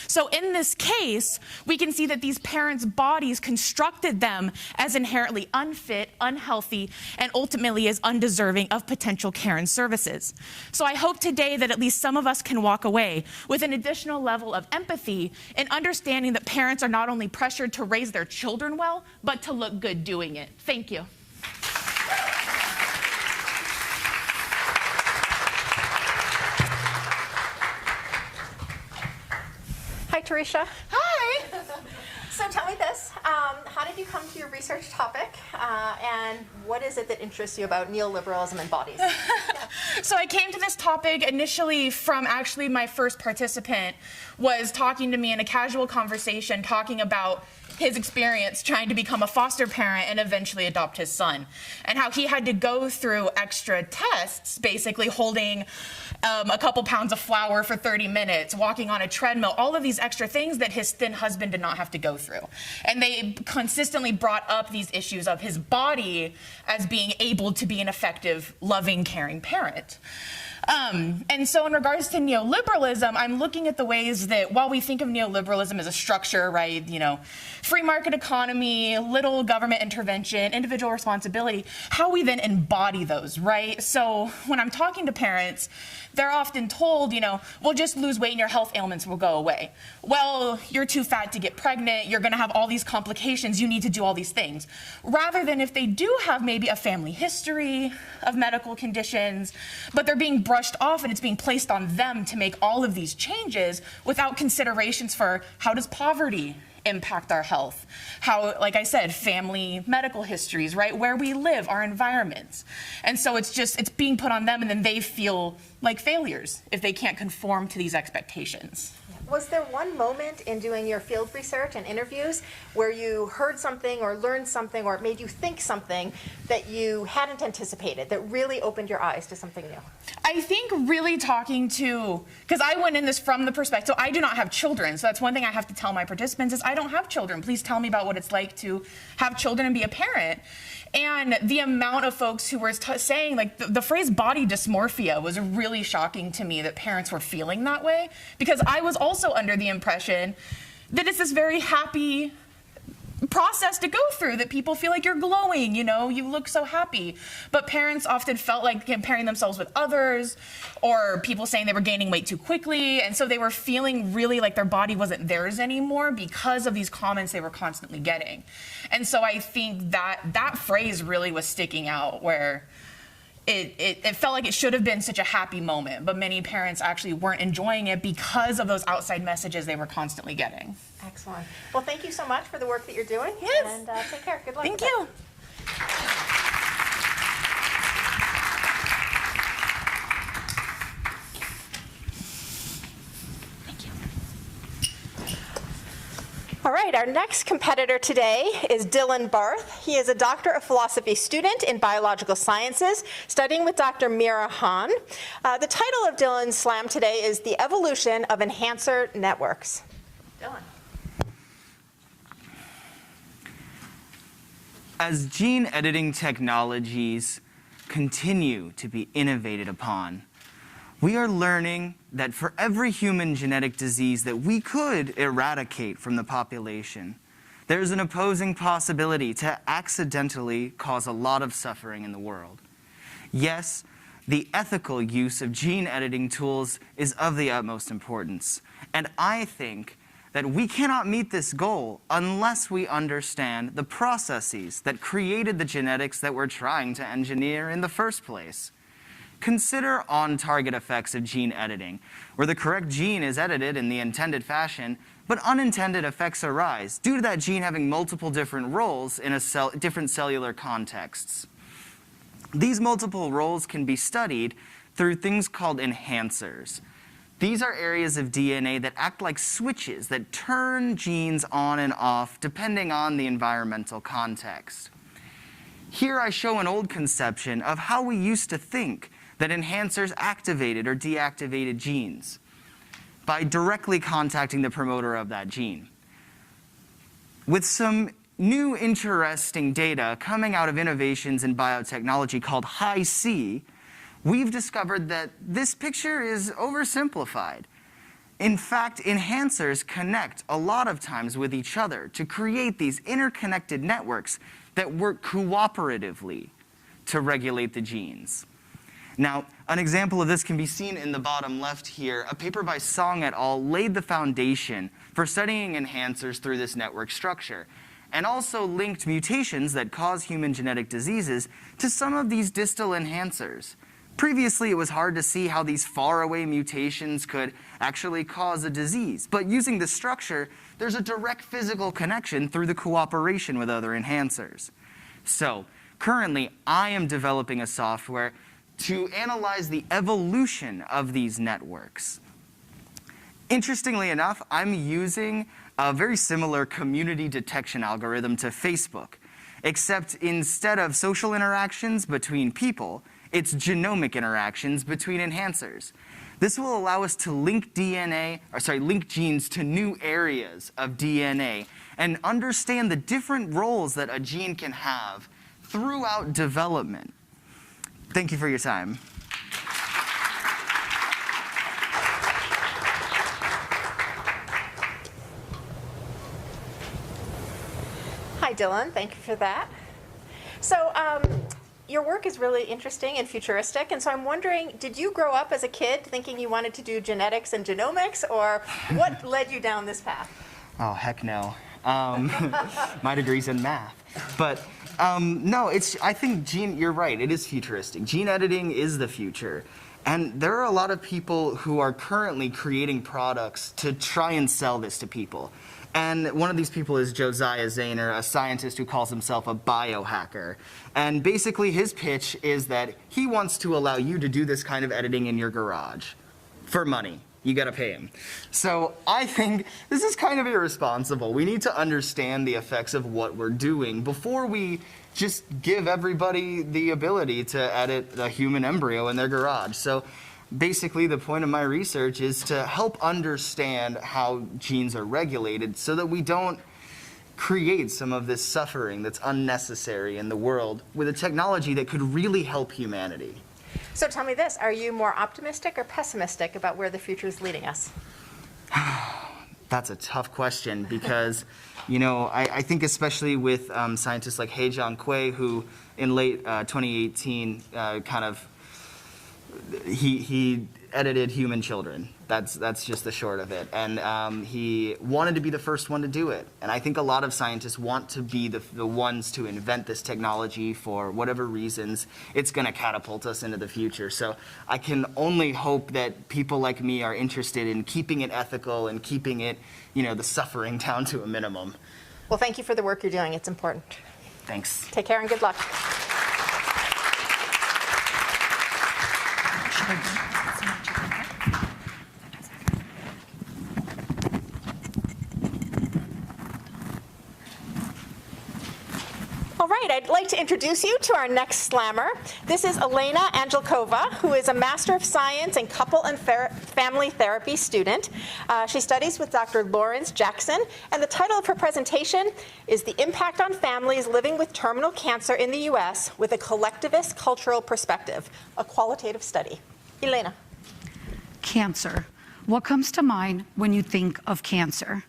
So in this case, we can see that these parents' bodies constructed them as inherently unfit, unhealthy, and ultimately as undeserving of potential care and services. So I hope today that at least some of us can walk away with an additional level of empathy and understanding that parents are not only pressured to raise their children well, but to look good doing it. Thank you. Hi, Teresha. Hi. So tell me this, how did you come to your research topic, and what is it that interests you about neoliberalism and bodies? So I came to this topic initially from actually my first participant was talking to me in a casual conversation talking about his experience trying to become a foster parent and eventually adopt his son, and how he had to go through extra tests, basically holding a couple pounds of flour for 30 minutes, walking on a treadmill, all of these extra things that his thin husband did not have to go through. And they consistently brought up these issues of his body as being able to be an effective, loving, caring parent. And so in regards to neoliberalism, I'm looking at the ways that while we think of neoliberalism as a structure, right, you know, free market economy, little government intervention, individual responsibility, how we then embody those, right? So when I'm talking to parents, they're often told, you know, well, just lose weight and your health ailments will go away. Well, you're too fat to get pregnant, you're gonna have all these complications, you need to do all these things. Rather than if they do have maybe a family history of medical conditions, but they're being brushed off and it's being placed on them to make all of these changes without considerations for how does poverty impact our health? How, like I said, family medical histories, right? Where we live, our environments. And so it's being put on them and then they feel like failures if they can't conform to these expectations. Was there one moment in doing your field research and interviews where you heard something or learned something or it made you think something that you hadn't anticipated that really opened your eyes to something new? I think really talking to, because I went in this from the perspective, so I do not have children, so that's one thing I have to tell my participants is I don't have children. Please tell me about what it's like to have children and be a parent. And the amount of folks who were saying, like, the phrase body dysmorphia was really shocking to me that parents were feeling that way, because I was also under the impression that it's this very happy process to go through, that people feel like you're glowing, you know, you look so happy. But parents often felt like comparing themselves with others, or people saying they were gaining weight too quickly, and so they were feeling really like their body wasn't theirs anymore because of these comments they were constantly getting. And so I think that phrase really was sticking out, where it felt like it should have been such a happy moment, but many parents actually weren't enjoying it because of those outside messages they were constantly getting. Excellent. Well, thank you so much for the work that you're doing. Yes. And take care. Good luck. Thank with you. All right, our next competitor today is Dylan Barth. He is a Doctor of Philosophy student in Biological Sciences, studying with Dr. Mira Hahn. The title of Dylan's slam today is The Evolution of Enhancer Networks. Dylan. As gene editing technologies continue to be innovated upon, we are learning that for every human genetic disease that we could eradicate from the population, there's an opposing possibility to accidentally cause a lot of suffering in the world. Yes, the ethical use of gene editing tools is of the utmost importance. And I think that we cannot meet this goal unless we understand the processes that created the genetics that we're trying to engineer in the first place. Consider on-target effects of gene editing, where the correct gene is edited in the intended fashion, but unintended effects arise due to that gene having multiple different roles in different cellular contexts. These multiple roles can be studied through things called enhancers. These are areas of DNA that act like switches that turn genes on and off depending on the environmental context. Here I show an old conception of how we used to think that enhancers activated or deactivated genes by directly contacting the promoter of that gene. With some new interesting data coming out of innovations in biotechnology called Hi-C, we've discovered that this picture is oversimplified. In fact, enhancers connect a lot of times with each other to create these interconnected networks that work cooperatively to regulate the genes. Now, an example of this can be seen in the bottom left here. A paper by Song et al. Laid the foundation for studying enhancers through this network structure, and also linked mutations that cause human genetic diseases to some of these distal enhancers. Previously, it was hard to see how these faraway mutations could actually cause a disease. But using this structure, there's a direct physical connection through the cooperation with other enhancers. So, currently, I am developing a software to analyze the evolution of these networks. Interestingly enough, I'm using a very similar community detection algorithm to Facebook, except instead of social interactions between people, it's genomic interactions between enhancers. This will allow us to link link genes to new areas of DNA and understand the different roles that a gene can have throughout development. Thank you for your time. Hi, Dylan. Thank you for that. So, your work is really interesting and futuristic, and so I'm wondering, did you grow up as a kid thinking you wanted to do genetics and genomics, or what led you down this path? Oh, heck no. My degree's in math. But no, I think you're right, it is futuristic. Gene editing is the future. And there are a lot of people who are currently creating products to try and sell this to people. And one of these people is Josiah Zahner, a scientist who calls himself a biohacker. And basically his pitch is that he wants to allow you to do this kind of editing in your garage for money. You gotta pay him. So I think this is kind of irresponsible. We need to understand the effects of what we're doing before we just give everybody the ability to edit a human embryo in their garage. So basically the point of my research is to help understand how genes are regulated so that we don't create some of this suffering that's unnecessary in the world with a technology that could really help humanity. So tell me this, are you more optimistic or pessimistic about where the future is leading us? That's a tough question because, you know, I think especially with scientists like He-Jian Kuei, who in late 2018 he edited human children. That's just the short of it. And he wanted to be the first one to do it. And I think a lot of scientists want to be the ones to invent this technology for whatever reasons. It's going to catapult us into the future. So I can only hope that people like me are interested in keeping it ethical and keeping it, you know, the suffering down to a minimum. Well, thank you for the work you're doing. It's important. Thanks. Take care and good luck. All right, I'd like to introduce you to our next slammer. This is Elena Angelicova, who is a Master of Science in Couple and Family Therapy student. She studies with Dr. Lawrence Jackson, and the title of her presentation is The Impact on Families Living with Terminal Cancer in the U.S. with a Collectivist Cultural Perspective, a qualitative study. Elena. Cancer. What comes to mind when you think of cancer?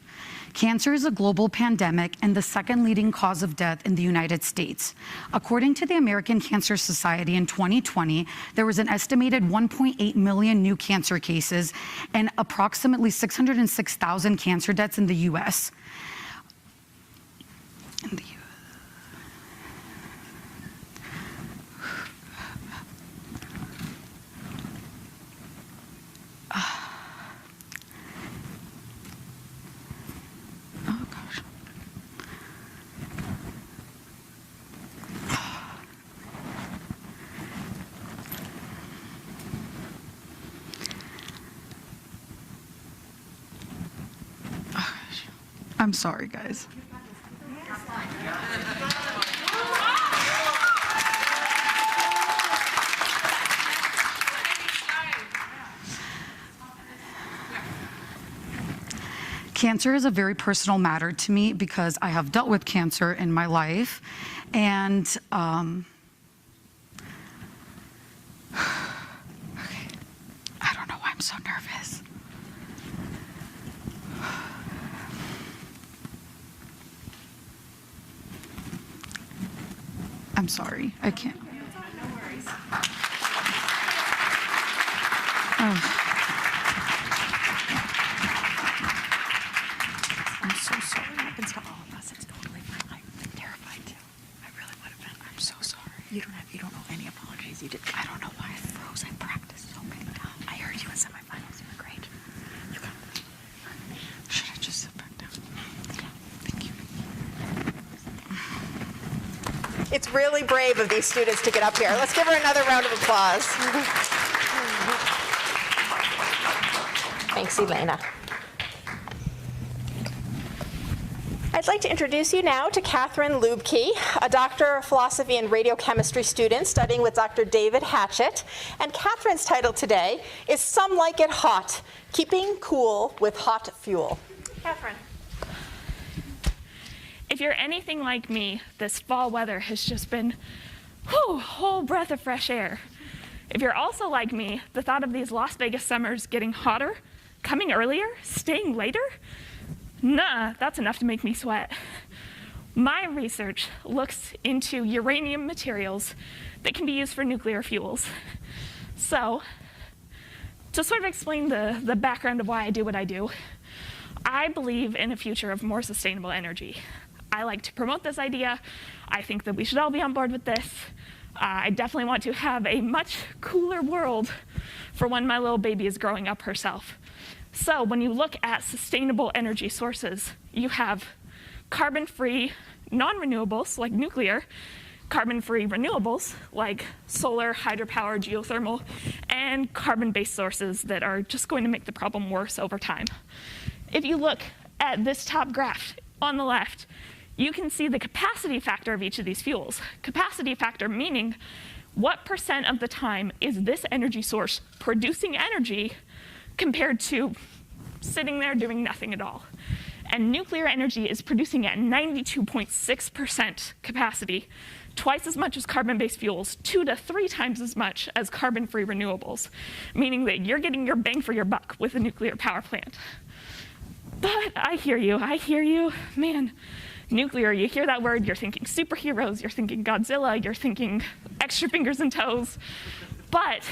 Cancer is a global pandemic and the second leading cause of death in the United States. According to the American Cancer Society in 2020, there was an estimated 1.8 million new cancer cases and approximately 606,000 cancer deaths in the U.S. I'm sorry, guys. Cancer is a very personal matter to me because I have dealt with cancer in my life, and okay. I don't know why I'm so nervous. I'm sorry, I can't. No worries. I'm so sorry. It happens to all of us. It's totally fine. I've been terrified too. I really would have been. I'm so sorry. You don't owe any apologies. You did. I don't know why I froze. I practiced so many times. I heard you in semifinals. You were great. You got it. Should I just sit back down? Yeah. Thank you. It's really brave of these students to get up here. Let's give her another round of applause. Thanks, Elena. I'd like to introduce you now to Katherine Lubke, a Doctor of Philosophy and Radiochemistry student studying with Dr. David Hatchett. And Katherine's title today is Some Like It Hot, Keeping Cool with Hot Fuel. Katherine. If you're anything like me, this fall weather has just been, whew, whole breath of fresh air. If you're also like me, the thought of these Las Vegas summers getting hotter, coming earlier, staying later, nah, that's enough to make me sweat. My research looks into uranium materials that can be used for nuclear fuels. So, to sort of explain the background of why I do what I do, I believe in a future of more sustainable energy. I like to promote this idea. I think that we should all be on board with this. I definitely want to have a much cooler world for when my little baby is growing up herself. So when you look at sustainable energy sources, you have carbon-free non-renewables like nuclear, carbon-free renewables like solar, hydropower, geothermal, and carbon-based sources that are just going to make the problem worse over time. If you look at this top graph on the left, you can see the capacity factor of each of these fuels. Capacity factor meaning what % of the time is this energy source producing energy compared to sitting there doing nothing at all. And nuclear energy is producing at 92.6% capacity, twice as much as carbon-based fuels, 2 to 3 times as much as carbon-free renewables, meaning that you're getting your bang for your buck with a nuclear power plant. But I hear you, man. Nuclear, you hear that word, you're thinking superheroes, you're thinking Godzilla, you're thinking extra fingers and toes. But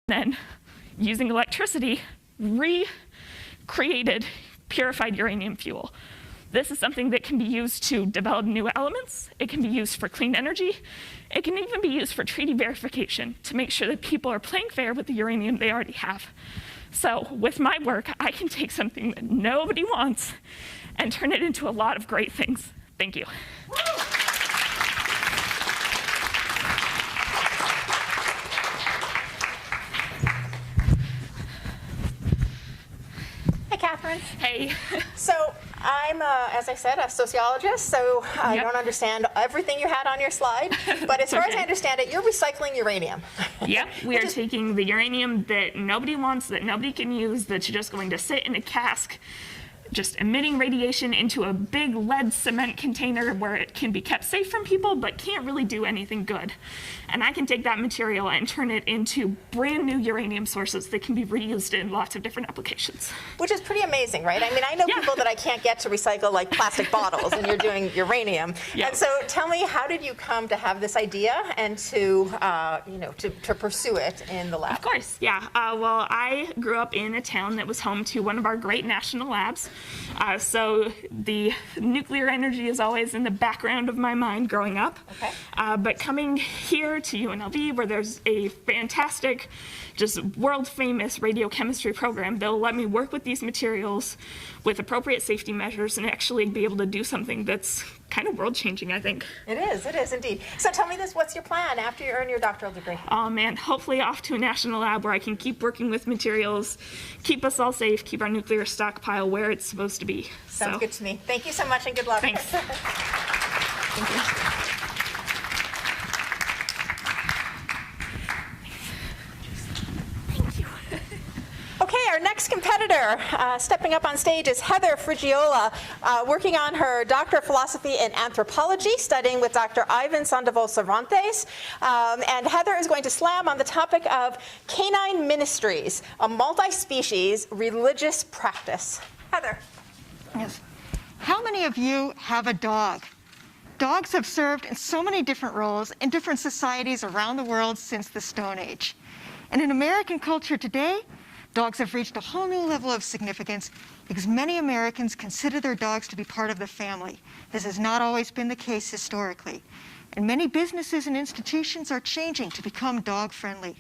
then, using electricity, recreated purified uranium fuel. This is something that can be used to develop new elements. It can be used for clean energy. It can even be used for treaty verification to make sure that people are playing fair with the uranium they already have. So with my work, I can take something that nobody wants and turn it into a lot of great things. Thank you. Hi, Katherine. Hey. So I'm, as I said, a sociologist, so I don't understand everything you had on your slide. But as far as I understand it, you're recycling uranium. Yep, we are taking the uranium that nobody wants, that nobody can use, that's just going to sit in a cask, just emitting radiation into a big lead cement container where it can be kept safe from people, but can't really do anything good. And I can take that material and turn it into brand new uranium sources that can be reused in lots of different applications. Which is pretty amazing, right? I mean, I know people that I can't get to recycle like plastic bottles, and you're doing uranium. Yep. And so tell me, how did you come to have this idea and to, to pursue it in the lab? Of course, yeah. Well, I grew up in a town that was home to one of our great national labs. So the nuclear energy is always in the background of my mind growing up. Okay. But coming here to UNLV, where there's a fantastic, just world-famous radiochemistry program that'll let me work with these materials with appropriate safety measures and actually be able to do something that's kind of world-changing, I think. It is indeed. So tell me this, what's your plan after you earn your doctoral degree? Oh man, hopefully off to a national lab where I can keep working with materials, keep us all safe, keep our nuclear stockpile where it's supposed to be. Sounds good to me. Thank you so much and good luck. Thanks. Thank you. Okay, our next competitor stepping up on stage is Heather Frugiola, working on her Doctor of Philosophy in Anthropology, studying with Dr. Ivan Sandoval Cervantes. And Heather is going to slam on the topic of canine ministries, a multi-species religious practice. Heather. Yes. How many of you have a dog? Dogs have served in so many different roles in different societies around the world since the Stone Age. And in American culture today, dogs have reached a whole new level of significance because many Americans consider their dogs to be part of the family. This has not always been the case historically. And many businesses and institutions are changing to become dog-friendly.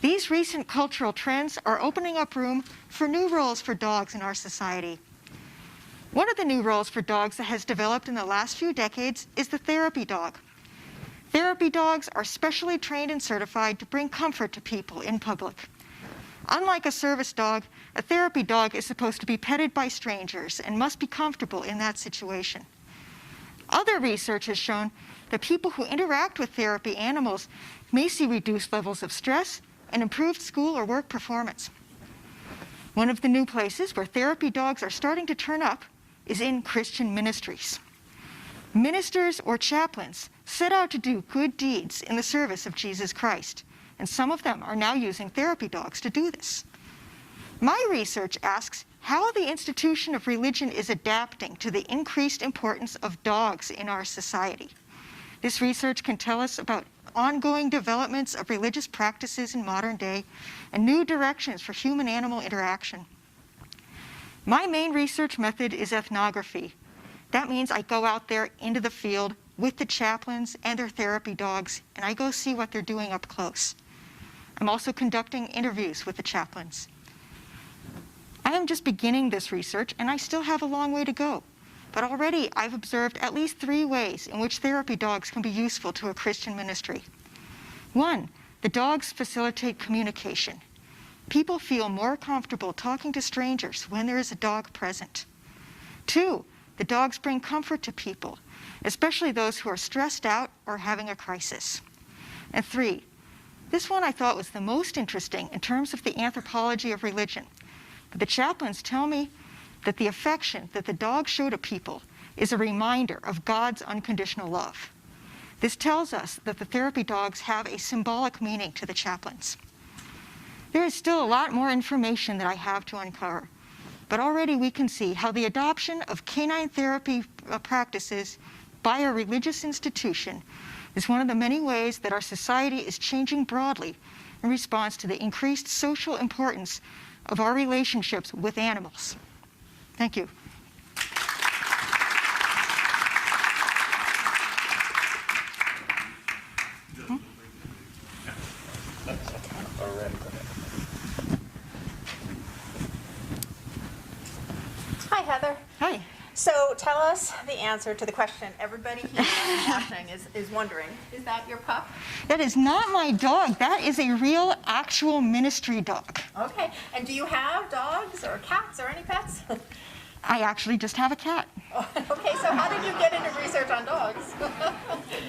These recent cultural trends are opening up room for new roles for dogs in our society. One of the new roles for dogs that has developed in the last few decades is the therapy dog. Therapy dogs are specially trained and certified to bring comfort to people in public. Unlike a service dog, a therapy dog is supposed to be petted by strangers and must be comfortable in that situation. Other research has shown that people who interact with therapy animals may see reduced levels of stress and improved school or work performance. One of the new places where therapy dogs are starting to turn up is in Christian ministries. Ministers or chaplains set out to do good deeds in the service of Jesus Christ, and some of them are now using therapy dogs to do this. My research asks how the institution of religion is adapting to the increased importance of dogs in our society. This research can tell us about ongoing developments of religious practices in modern day and new directions for human-animal interaction. My main research method is ethnography. That means I go out there into the field with the chaplains and their therapy dogs, and I go see what they're doing up close. I'm also conducting interviews with the chaplains. I am just beginning this research, and I still have a long way to go. But already I've observed at least 3 ways in which therapy dogs can be useful to a Christian ministry. 1, the dogs facilitate communication. People feel more comfortable talking to strangers when there is a dog present. 2, the dogs bring comfort to people, especially those who are stressed out or having a crisis. And 3, this one I thought was the most interesting in terms of the anthropology of religion. But the chaplains tell me that the affection that the dogs show to people is a reminder of God's unconditional love. This tells us that the therapy dogs have a symbolic meaning to the chaplains. There is still a lot more information that I have to uncover, but already we can see how the adoption of canine therapy practices by a religious institution is one of the many ways that our society is changing broadly in response to the increased social importance of our relationships with animals. Thank you. Heather. Hi. So tell us the answer to the question everybody here watching is wondering. Is that your pup? That is not my dog. That is a real, actual ministry dog. Okay. And do you have dogs or cats or any pets? I actually just have a cat. Okay, so how did you get into research on dogs?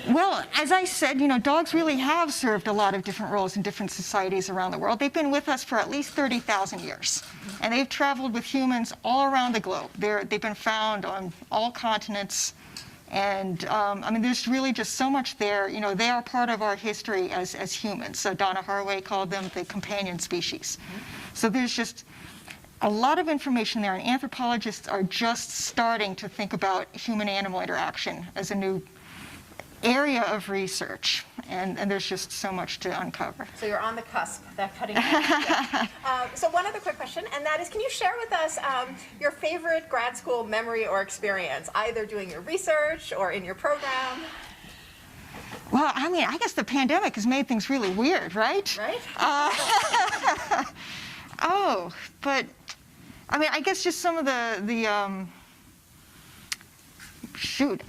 Well, as I said, dogs really have served a lot of different roles in different societies around the world. They've been with us for at least 30,000 years. And they've traveled with humans all around the globe. They've been found on all continents. And there's really just so much there. They are part of our history as humans. So Donna Haraway called them the companion species. So there's just a lot of information there, and anthropologists are just starting to think about human-animal interaction as a new area of research, and there's just so much to uncover. So you're on the cusp, that cutting edge. So one other quick question, and that is, can you share with us your favorite grad school memory or experience, either doing your research or in your program? Well, I guess the pandemic has made things really weird, right? Right. I guess just some of the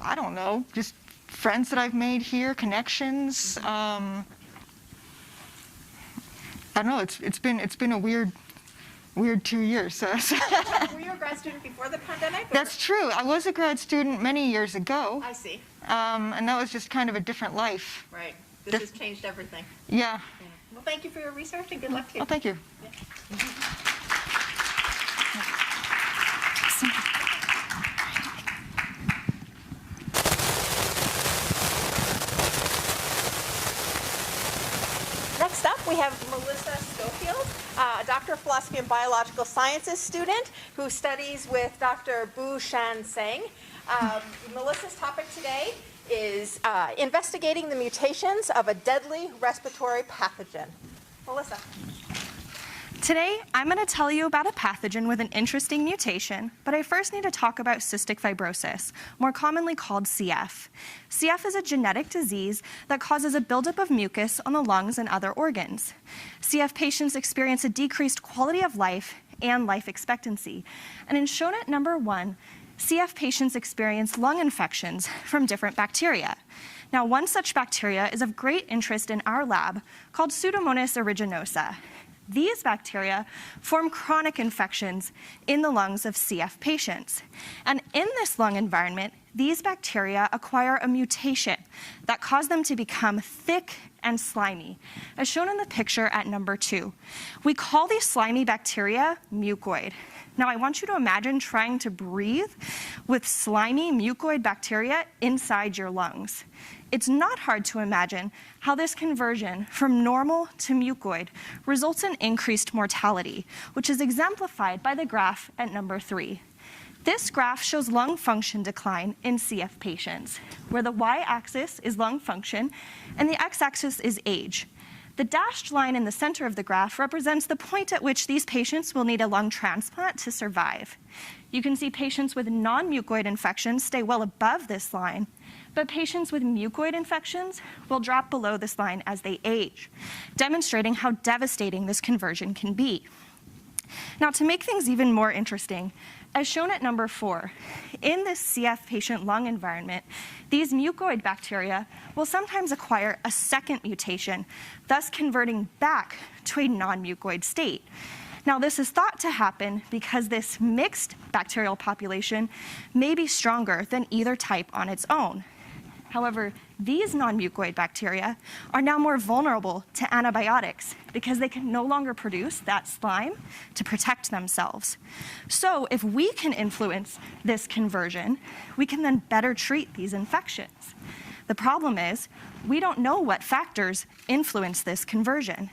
I don't know, just friends that I've made here, connections. I don't know, it's been a weird 2 years. So. Were you a grad student before the pandemic? Or? That's true. I was a grad student many years ago. I see. And that was just kind of a different life. Right. This has changed everything. Yeah. Well, thank you for your research and good luck to you. Oh, thank you. Yeah. Next up, we have Melissa Schofield, a Doctor of Philosophy and Biological Sciences student who studies with Dr. Bu Shan Seng. Melissa's topic today is investigating the mutations of a deadly respiratory pathogen. Melissa. Today, I'm going to tell you about a pathogen with an interesting mutation, but I first need to talk about cystic fibrosis, more commonly called CF. CF is a genetic disease that causes a buildup of mucus on the lungs and other organs. CF patients experience a decreased quality of life and life expectancy. And in shown at number 1, CF patients experience lung infections from different bacteria. Now, one such bacteria is of great interest in our lab called Pseudomonas aeruginosa. These bacteria form chronic infections in the lungs of CF patients. And in this lung environment, these bacteria acquire a mutation that causes them to become thick and slimy, as shown in the picture at number 2. We call these slimy bacteria mucoid. Now, I want you to imagine trying to breathe with slimy mucoid bacteria inside your lungs. It's not hard to imagine how this conversion from normal to mucoid results in increased mortality, which is exemplified by the graph at number 3. This graph shows lung function decline in CF patients, where the y-axis is lung function and the x-axis is age. The dashed line in the center of the graph represents the point at which these patients will need a lung transplant to survive. You can see patients with non-mucoid infections stay well above this line, but patients with mucoid infections will drop below this line as they age, demonstrating how devastating this conversion can be. Now, to make things even more interesting, as shown at number 4, in this CF patient lung environment, these mucoid bacteria will sometimes acquire a second mutation, thus converting back to a non-mucoid state. Now, this is thought to happen because this mixed bacterial population may be stronger than either type on its own. However, these non-mucoid bacteria are now more vulnerable to antibiotics because they can no longer produce that slime to protect themselves. So if we can influence this conversion, we can then better treat these infections. The problem is, we don't know what factors influence this conversion,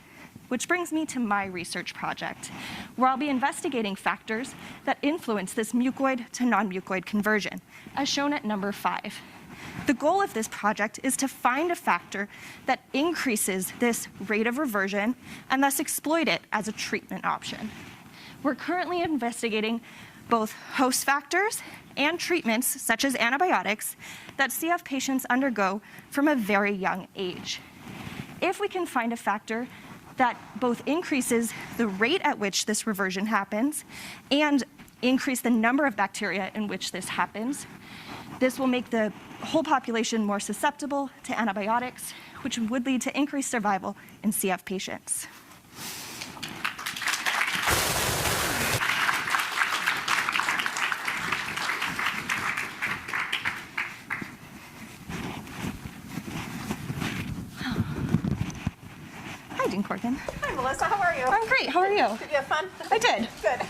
which brings me to my research project, where I'll be investigating factors that influence this mucoid to non-mucoid conversion, as shown at number 5. The goal of this project is to find a factor that increases this rate of reversion and thus exploit it as a treatment option. We're currently investigating both host factors and treatments, such as antibiotics, that CF patients undergo from a very young age. If we can find a factor that both increases the rate at which this reversion happens and increase the number of bacteria in which this happens. This will make the whole population more susceptible to antibiotics, which would lead to increased survival in CF patients. Hi, Dean Corkin. Hi, Melissa. How are you? I'm great. How are you? Did you have fun? I did. Good.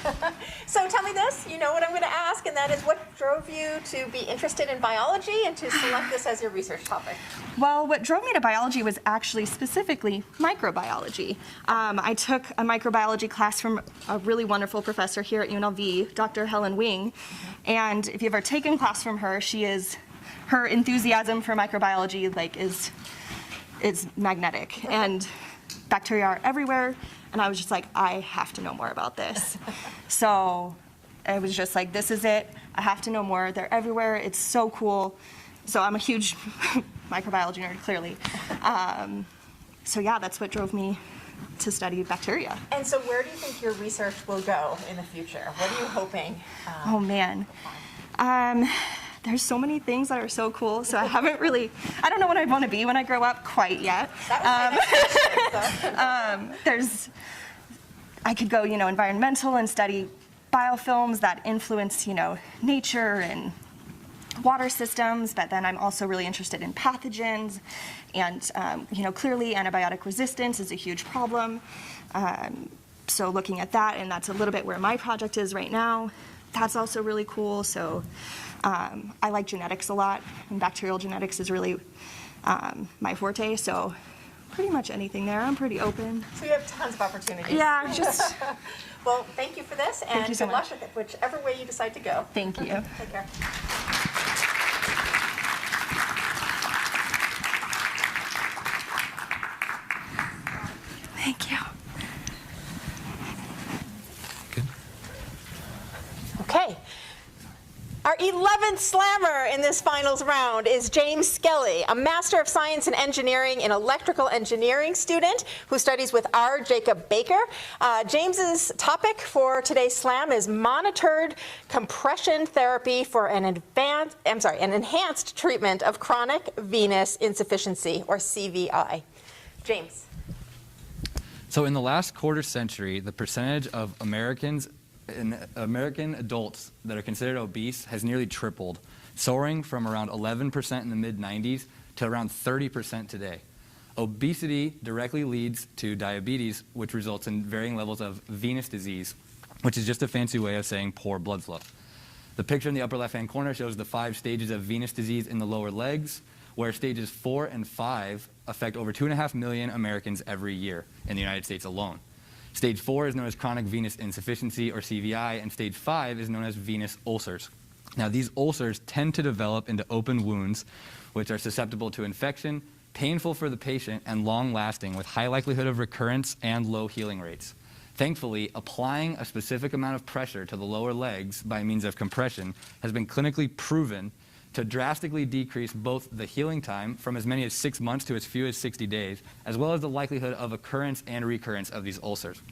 So tell me this. You know what I'm going to ask, and that is what drove you to be interested in biology and to select this as your research topic? Well, what drove me to biology was actually specifically microbiology. I took a microbiology class from a really wonderful professor here at UNLV, Dr. Helen Wing. And if you've ever taken class from her, her enthusiasm for microbiology is magnetic. And bacteria are everywhere, and I was just like, I have to know more about this. So I was just like, this is it. I have to know more. They're everywhere. It's so cool. So I'm a huge microbiology nerd, clearly. So yeah, that's what drove me to study bacteria. And so where do you think your research will go in the future? What are you hoping? Oh man. There's so many things that are so cool, so I don't know what I want to be when I grow up quite yet. I could go, environmental and study biofilms that influence, nature and water systems, but then I'm also really interested in pathogens, and, clearly antibiotic resistance is a huge problem. So looking at that, and that's a little bit where my project is right now, that's also really cool. So I like genetics a lot, and bacterial genetics is really my forte, so pretty much anything there. I'm pretty open. So you have tons of opportunities. Yeah, just... Well, thank you for this, and you so good luck much. with it, whichever way you decide to go. Thank you. Take care. Thank you. Okay. Our 11th slammer in this finals round is James Skelly, a Master of Science in Engineering in Electrical Engineering student who studies with R. Jacob Baker. James's topic for today's slam is monitored compression therapy for an enhanced treatment of chronic venous insufficiency, or CVI. James. So in the last quarter century, the percentage of American adults that are considered obese has nearly tripled, soaring from around 11% in the mid-90s to around 30% today. Obesity directly leads to diabetes, which results in varying levels of venous disease, which is just a fancy way of saying poor blood flow. The picture in the upper left-hand corner shows the 5 stages of venous disease in the lower legs, where stages 4 and 5 affect over 2.5 million Americans every year in the United States alone. Stage 4 is known as chronic venous insufficiency, or CVI, and stage 5 is known as venous ulcers. Now, these ulcers tend to develop into open wounds, which are susceptible to infection, painful for the patient, and long-lasting, with high likelihood of recurrence and low healing rates. Thankfully, applying a specific amount of pressure to the lower legs by means of compression has been clinically proven to drastically decrease both the healing time from as many as 6 months to as few as 60 days, as well as the likelihood of occurrence and recurrence of these ulcers.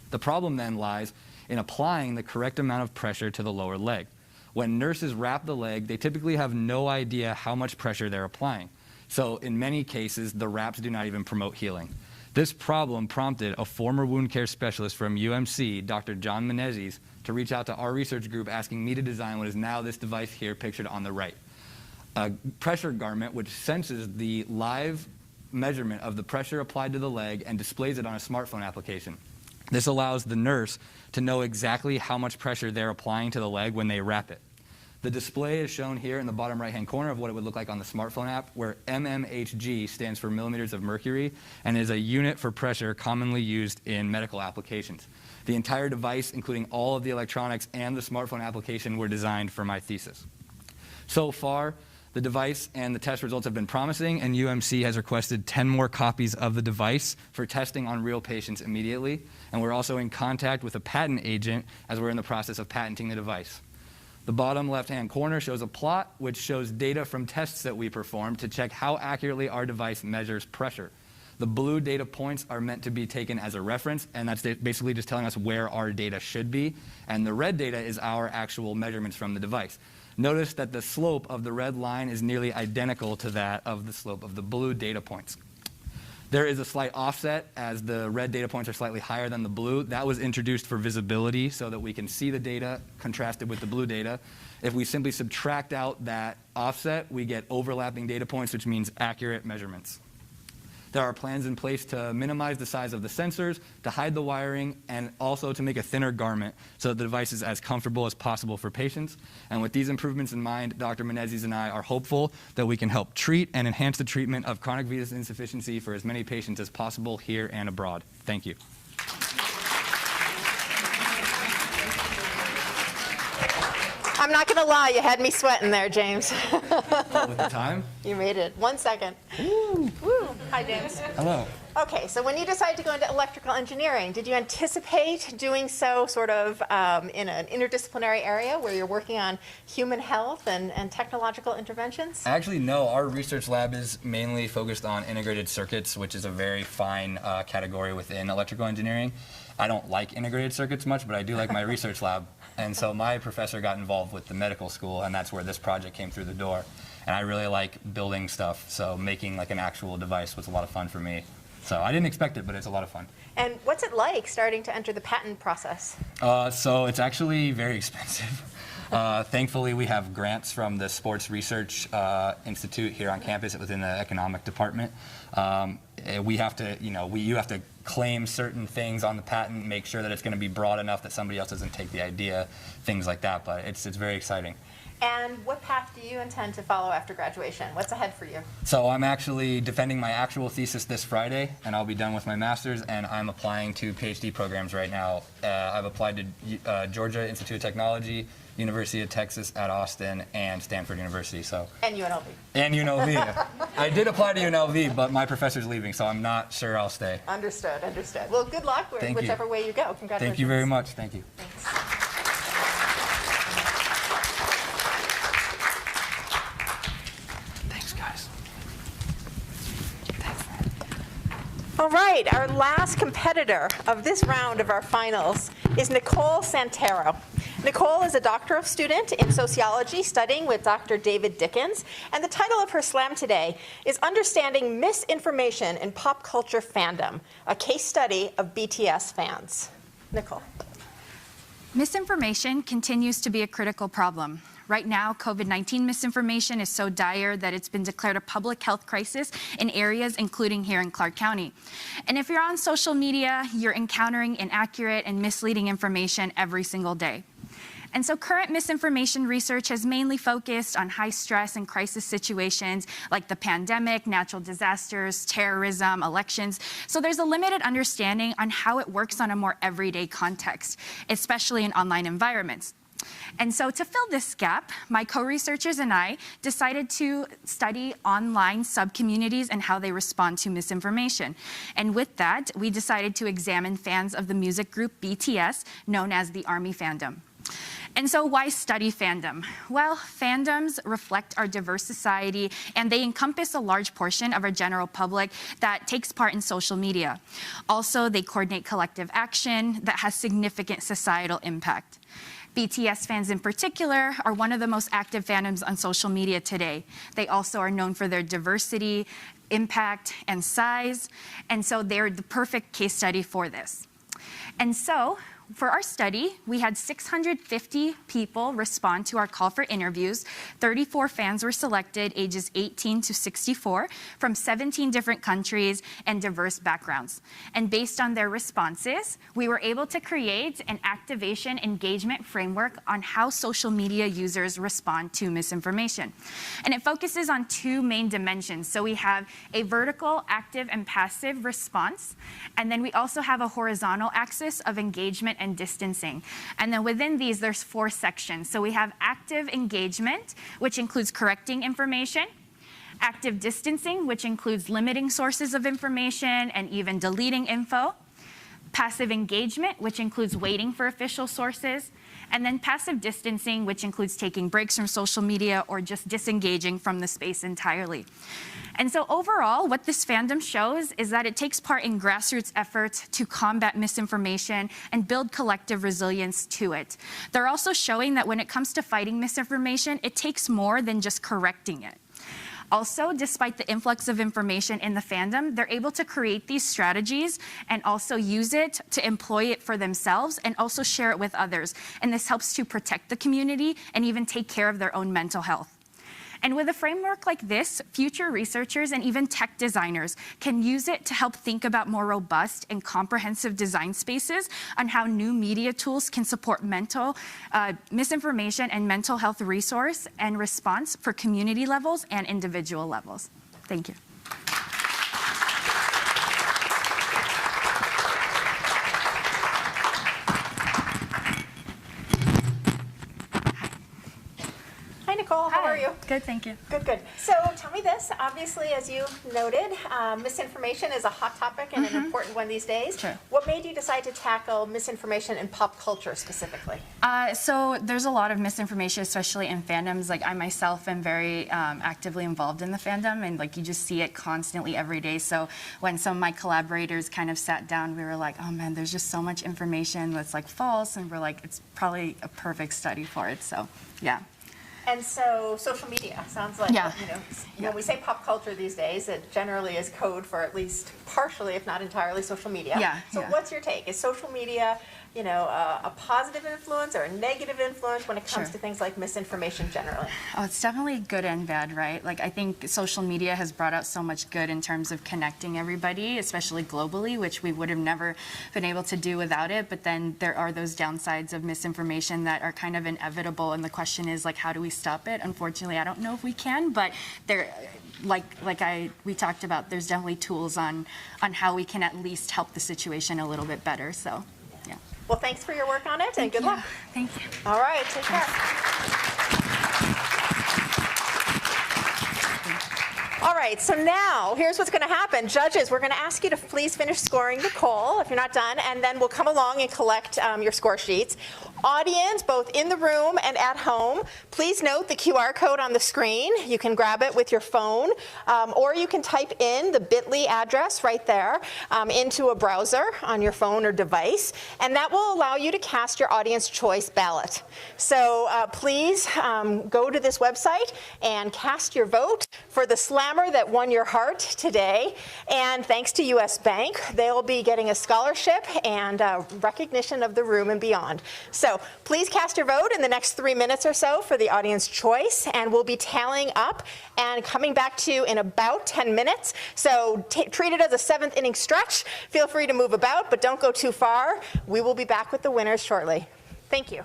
The problem then lies in applying the correct amount of pressure to the lower leg. When nurses wrap the leg, they typically have no idea how much pressure they're applying. So in many cases, the wraps do not even promote healing. This problem prompted a former wound care specialist from UMC, Dr. John Menezes, to reach out to our research group asking me to design what is now this device here pictured on the right. A pressure garment which senses the live measurement of the pressure applied to the leg and displays it on a smartphone application. This allows the nurse to know exactly how much pressure they're applying to the leg when they wrap it. The display is shown here in the bottom right-hand corner of what it would look like on the smartphone app, where mmHg stands for millimeters of mercury and is a unit for pressure commonly used in medical applications. The entire device, including all of the electronics and the smartphone application, were designed for my thesis. So far, the device and the test results have been promising, and UMC has requested 10 more copies of the device for testing on real patients immediately. And we're also in contact with a patent agent as we're in the process of patenting the device. The bottom left-hand corner shows a plot which shows data from tests that we performed to check how accurately our device measures pressure. The blue data points are meant to be taken as a reference, and that's basically just telling us where our data should be. And the red data is our actual measurements from the device. Notice that the slope of the red line is nearly identical to that of the slope of the blue data points. There is a slight offset as the red data points are slightly higher than the blue. That was introduced for visibility so that we can see the data contrasted with the blue data. If we simply subtract out that offset, we get overlapping data points, which means accurate measurements. There are plans in place to minimize the size of the sensors, to hide the wiring, and also to make a thinner garment so that the device is as comfortable as possible for patients. And with these improvements in mind, Dr. Menezes and I are hopeful that we can help treat and enhance the treatment of chronic venous insufficiency for as many patients as possible here and abroad. Thank you. I'm not going to lie, you had me sweating there, James. With the time? You made it. 1 second. Woo. Hi, James. Hello. Okay, so when you decided to go into electrical engineering, did you anticipate doing so sort of in an interdisciplinary area where you're working on human health and technological interventions? Actually, no. Our research lab is mainly focused on integrated circuits, which is a very fine category within electrical engineering. I don't like integrated circuits much, but I do like my research lab. And so my professor got involved with the medical school, and that's where this project came through the door. And I really like building stuff, so making like an actual device was a lot of fun for me. So I didn't expect it, but it's a lot of fun. And what's it like starting to enter the patent process? So it's actually very expensive. Thankfully, we have grants from the Sports Research Institute here on campus within the economic department. We have to, you have to claim certain things on the patent, make sure that it's going to be broad enough that somebody else doesn't take the idea, things like that. But it's very exciting. And what path do you intend to follow after graduation? What's ahead for you? So I'm actually defending my actual thesis this Friday, and I'll be done with my master's, and I'm applying to PhD programs right now. I've applied to Georgia Institute of Technology, University of Texas at Austin, and Stanford University. And UNLV. And UNLV. I did apply to UNLV, but my professor's leaving, so I'm not sure I'll stay. Understood. Well, good luck whichever way you go. Congratulations. Thank you very much. Thank you. Thanks. All right, our last competitor of this round of our finals is Nicole Santero. Nicole is a doctoral student in sociology studying with Dr. David Dickens, and the title of her slam today is Understanding Misinformation in Pop Culture Fandom, a case study of BTS fans. Nicole. Misinformation continues to be a critical problem. Right now, COVID-19 misinformation is so dire that it's been declared a public health crisis in areas including here in Clark County. And if you're on social media, you're encountering inaccurate and misleading information every single day. And so current misinformation research has mainly focused on high stress and crisis situations like the pandemic, natural disasters, terrorism, elections. So there's a limited understanding on how it works on a more everyday context, especially in online environments. And so to fill this gap, my co-researchers and I decided to study online subcommunities and how they respond to misinformation. And with that, we decided to examine fans of the music group BTS, known as the ARMY fandom. And so why study fandom? Well, fandoms reflect our diverse society, and they encompass a large portion of our general public that takes part in social media. Also, they coordinate collective action that has significant societal impact. BTS fans in particular are one of the most active fandoms on social media today. They also are known for their diversity, impact, and size, and so they're the perfect case study for this. And so, for our study, we had 650 people respond to our call for interviews. 34 fans were selected, ages 18 to 64, from 17 different countries and diverse backgrounds. And based on their responses, we were able to create an activation engagement framework on how social media users respond to misinformation. And it focuses on two main dimensions. So we have a vertical, active, and passive response. And then we also have a horizontal axis of engagement and distancing. And then within these, there's 4 sections. So we have active engagement, which includes correcting information, active distancing, which includes limiting sources of information and even deleting info, passive engagement, which includes waiting for official sources, And then passive distancing, which includes taking breaks from social media or just disengaging from the space entirely. And so overall, what this fandom shows is that it takes part in grassroots efforts to combat misinformation and build collective resilience to it. They're also showing that when it comes to fighting misinformation, it takes more than just correcting it. Also, despite the influx of information in the fandom, they're able to create these strategies and also use it to employ it for themselves and also share it with others. And this helps to protect the community and even take care of their own mental health. And with a framework like this, future researchers and even tech designers can use it to help think about more robust and comprehensive design spaces on how new media tools can support misinformation and mental health resource and response for community levels and individual levels. Thank you. Hi, Nicole. How are you? Good, thank you. Good, good. So tell me this. Obviously, as you noted, misinformation is a hot topic and an important one these days. Sure. What made you decide to tackle misinformation in pop culture specifically? So there's a lot of misinformation, especially in fandoms. Like I myself am very actively involved in the fandom, and like you just see it constantly every day. So when some of my collaborators kind of sat down, we were like, oh man, there's just so much information that's like false, and we're like, it's probably a perfect study for it. So yeah. And so social media sounds like, Yeah. When we say pop culture these days, it generally is code for at least partially, if not entirely, social media. Yeah, So yeah. what's your take? Is social media, a positive influence or a negative influence when it comes Sure. to things like misinformation generally? Oh, it's definitely good and bad, right? Like I think social media has brought out so much good in terms of connecting everybody, especially globally, which we would have never been able to do without it. But then there are those downsides of misinformation that are kind of inevitable, and the question is like, how do we stop it? Unfortunately, I don't know if we can, but there, we talked about, there's definitely tools on how we can at least help the situation a little bit better. So, yeah. Well, thanks for your work on it, and good luck. Thank you. All right, take care. All right, so now here's what's going to happen. Judges, we're going to ask you to please finish scoring Nicole, if you're not done, and then we'll come along and collect your score sheets. Audience, both in the room and at home, please note the QR code on the screen. You can grab it with your phone, or you can type in the bit.ly address right there into a browser on your phone or device, and that will allow you to cast your audience choice ballot. So please go to this website and cast your vote for the slammer that won your heart today. And thanks to US Bank, they'll be getting a scholarship and recognition of the room and beyond. So please cast your vote in the next 3 minutes or so for the audience choice, and we'll be tallying up and coming back to you in about 10 minutes. So treat it as a 7th inning stretch. Feel free to move about, but don't go too far. We will be back with the winners shortly. Thank you.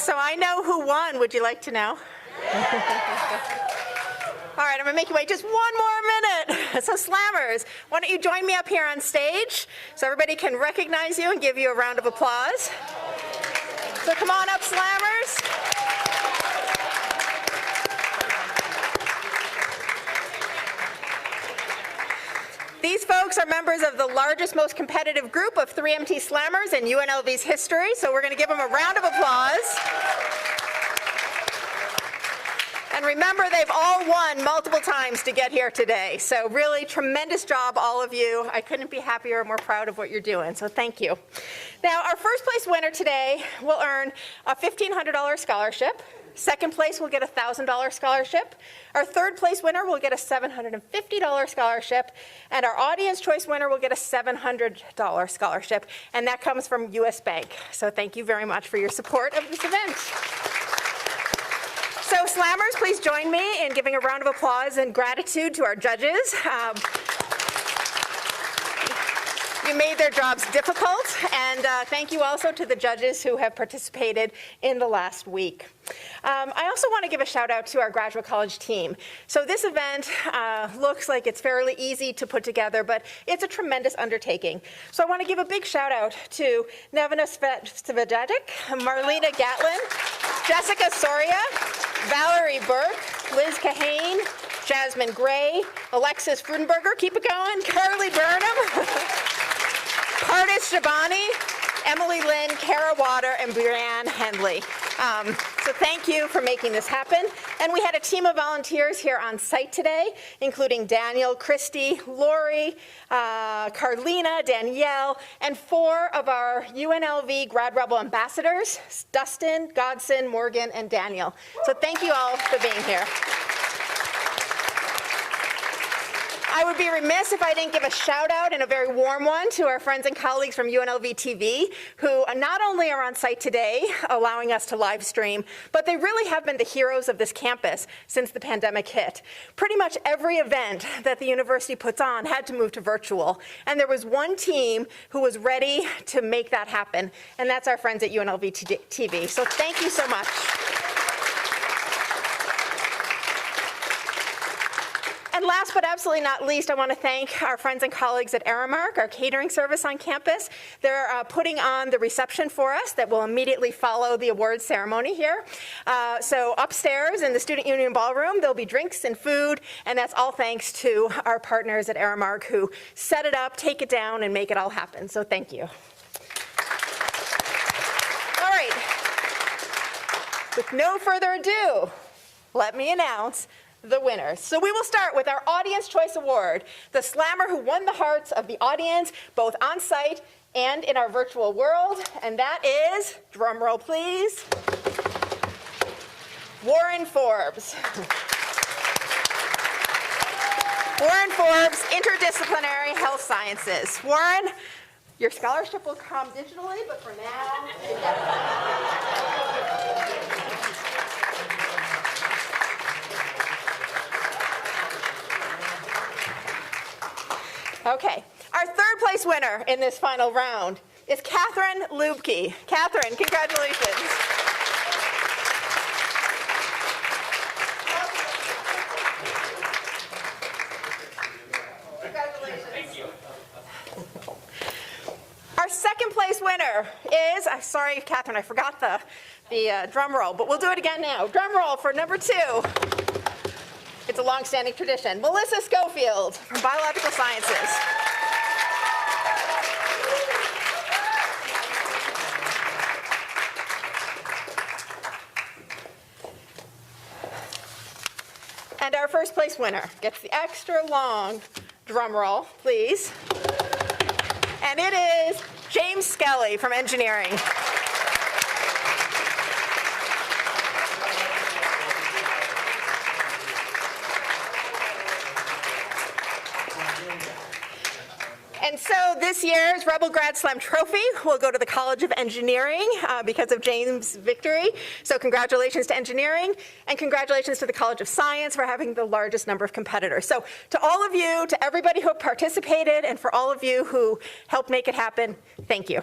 So I know who won. Would you like to know? All right, I'm gonna make you wait just one more minute. So Slammers, why don't you join me up here on stage so everybody can recognize you and give you a round of applause. So come on up, Slammers. These folks are members of the largest, most competitive group of 3MT Slammers in UNLV's history, so we're gonna give them a round of applause. And remember, they've all won multiple times to get here today. So really tremendous job, all of you. I couldn't be happier or more proud of what you're doing, so thank you. Now, our first place winner today will earn a $1,500 scholarship. Second place will get a $1,000 scholarship. Our third place winner will get a $750 scholarship. And our audience choice winner will get a $700 scholarship. And that comes from US Bank. So thank you very much for your support of this event. So Slammers, please join me in giving a round of applause and gratitude to our judges. You made their jobs difficult, and thank you also to the judges who have participated in the last week. I also want to give a shout out to our graduate college team. So this event looks like it's fairly easy to put together, but it's a tremendous undertaking. So I want to give a big shout out to Nevena Svedadic, Marlena Gatlin, Jessica Soria, Valerie Burke, Liz Kahane, Jasmine Gray, Alexis Frudenberger, keep it going, Carly Burnham, Pardis Shabani, Emily Lynn, Kara Water, and Brianne Henley. So thank you for making this happen. And we had a team of volunteers here on site today, including Daniel, Christy, Lori, Carlina, Danielle, and 4 of our UNLV Grad Rebel ambassadors, Dustin, Godson, Morgan, and Daniel. So thank you all for being here. I would be remiss if I didn't give a shout out and a very warm one to our friends and colleagues from UNLV-TV, who not only are on site today, allowing us to live stream, but they really have been the heroes of this campus since the pandemic hit. Pretty much every event that the university puts on had to move to virtual, and there was one team who was ready to make that happen, and that's our friends at UNLV-TV. So thank you so much. And last but absolutely not least, I want to thank our friends and colleagues at Aramark, our catering service on campus. They're putting on the reception for us that will immediately follow the awards ceremony here. So upstairs in the Student Union Ballroom, there'll be drinks and food, and that's all thanks to our partners at Aramark who set it up, take it down, and make it all happen. So thank you. All right. With no further ado, let me announce the winners. So we will start with our Audience Choice Award, the slammer who won the hearts of the audience, both on site and in our virtual world, and that is, drum roll please, Warren Forbes. Warren Forbes, Interdisciplinary Health Sciences. Warren, your scholarship will come digitally, but for now, okay, our third place winner in this final round is Katherine Lubke. Katherine, congratulations. Congratulations. Thank you. Our second place winner is, sorry, Katherine, I forgot the drum roll, but we'll do it again now. Drum roll for number 2. It's a long-standing tradition. Melissa Schofield from Biological Sciences. And our first place winner gets the extra long drum roll, please. And it is James Skelly from Engineering. And so this year's Rebel Grad Slam trophy will go to the College of Engineering because of James' victory. So congratulations to Engineering, and congratulations to the College of Science for having the largest number of competitors. So to all of you, to everybody who participated, and for all of you who helped make it happen, thank you.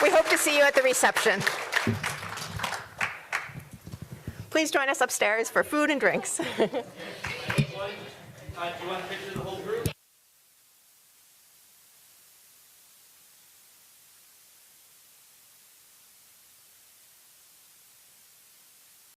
We hope to see you at the reception. Please join us upstairs for food and drinks. Do you want a picture of the whole group?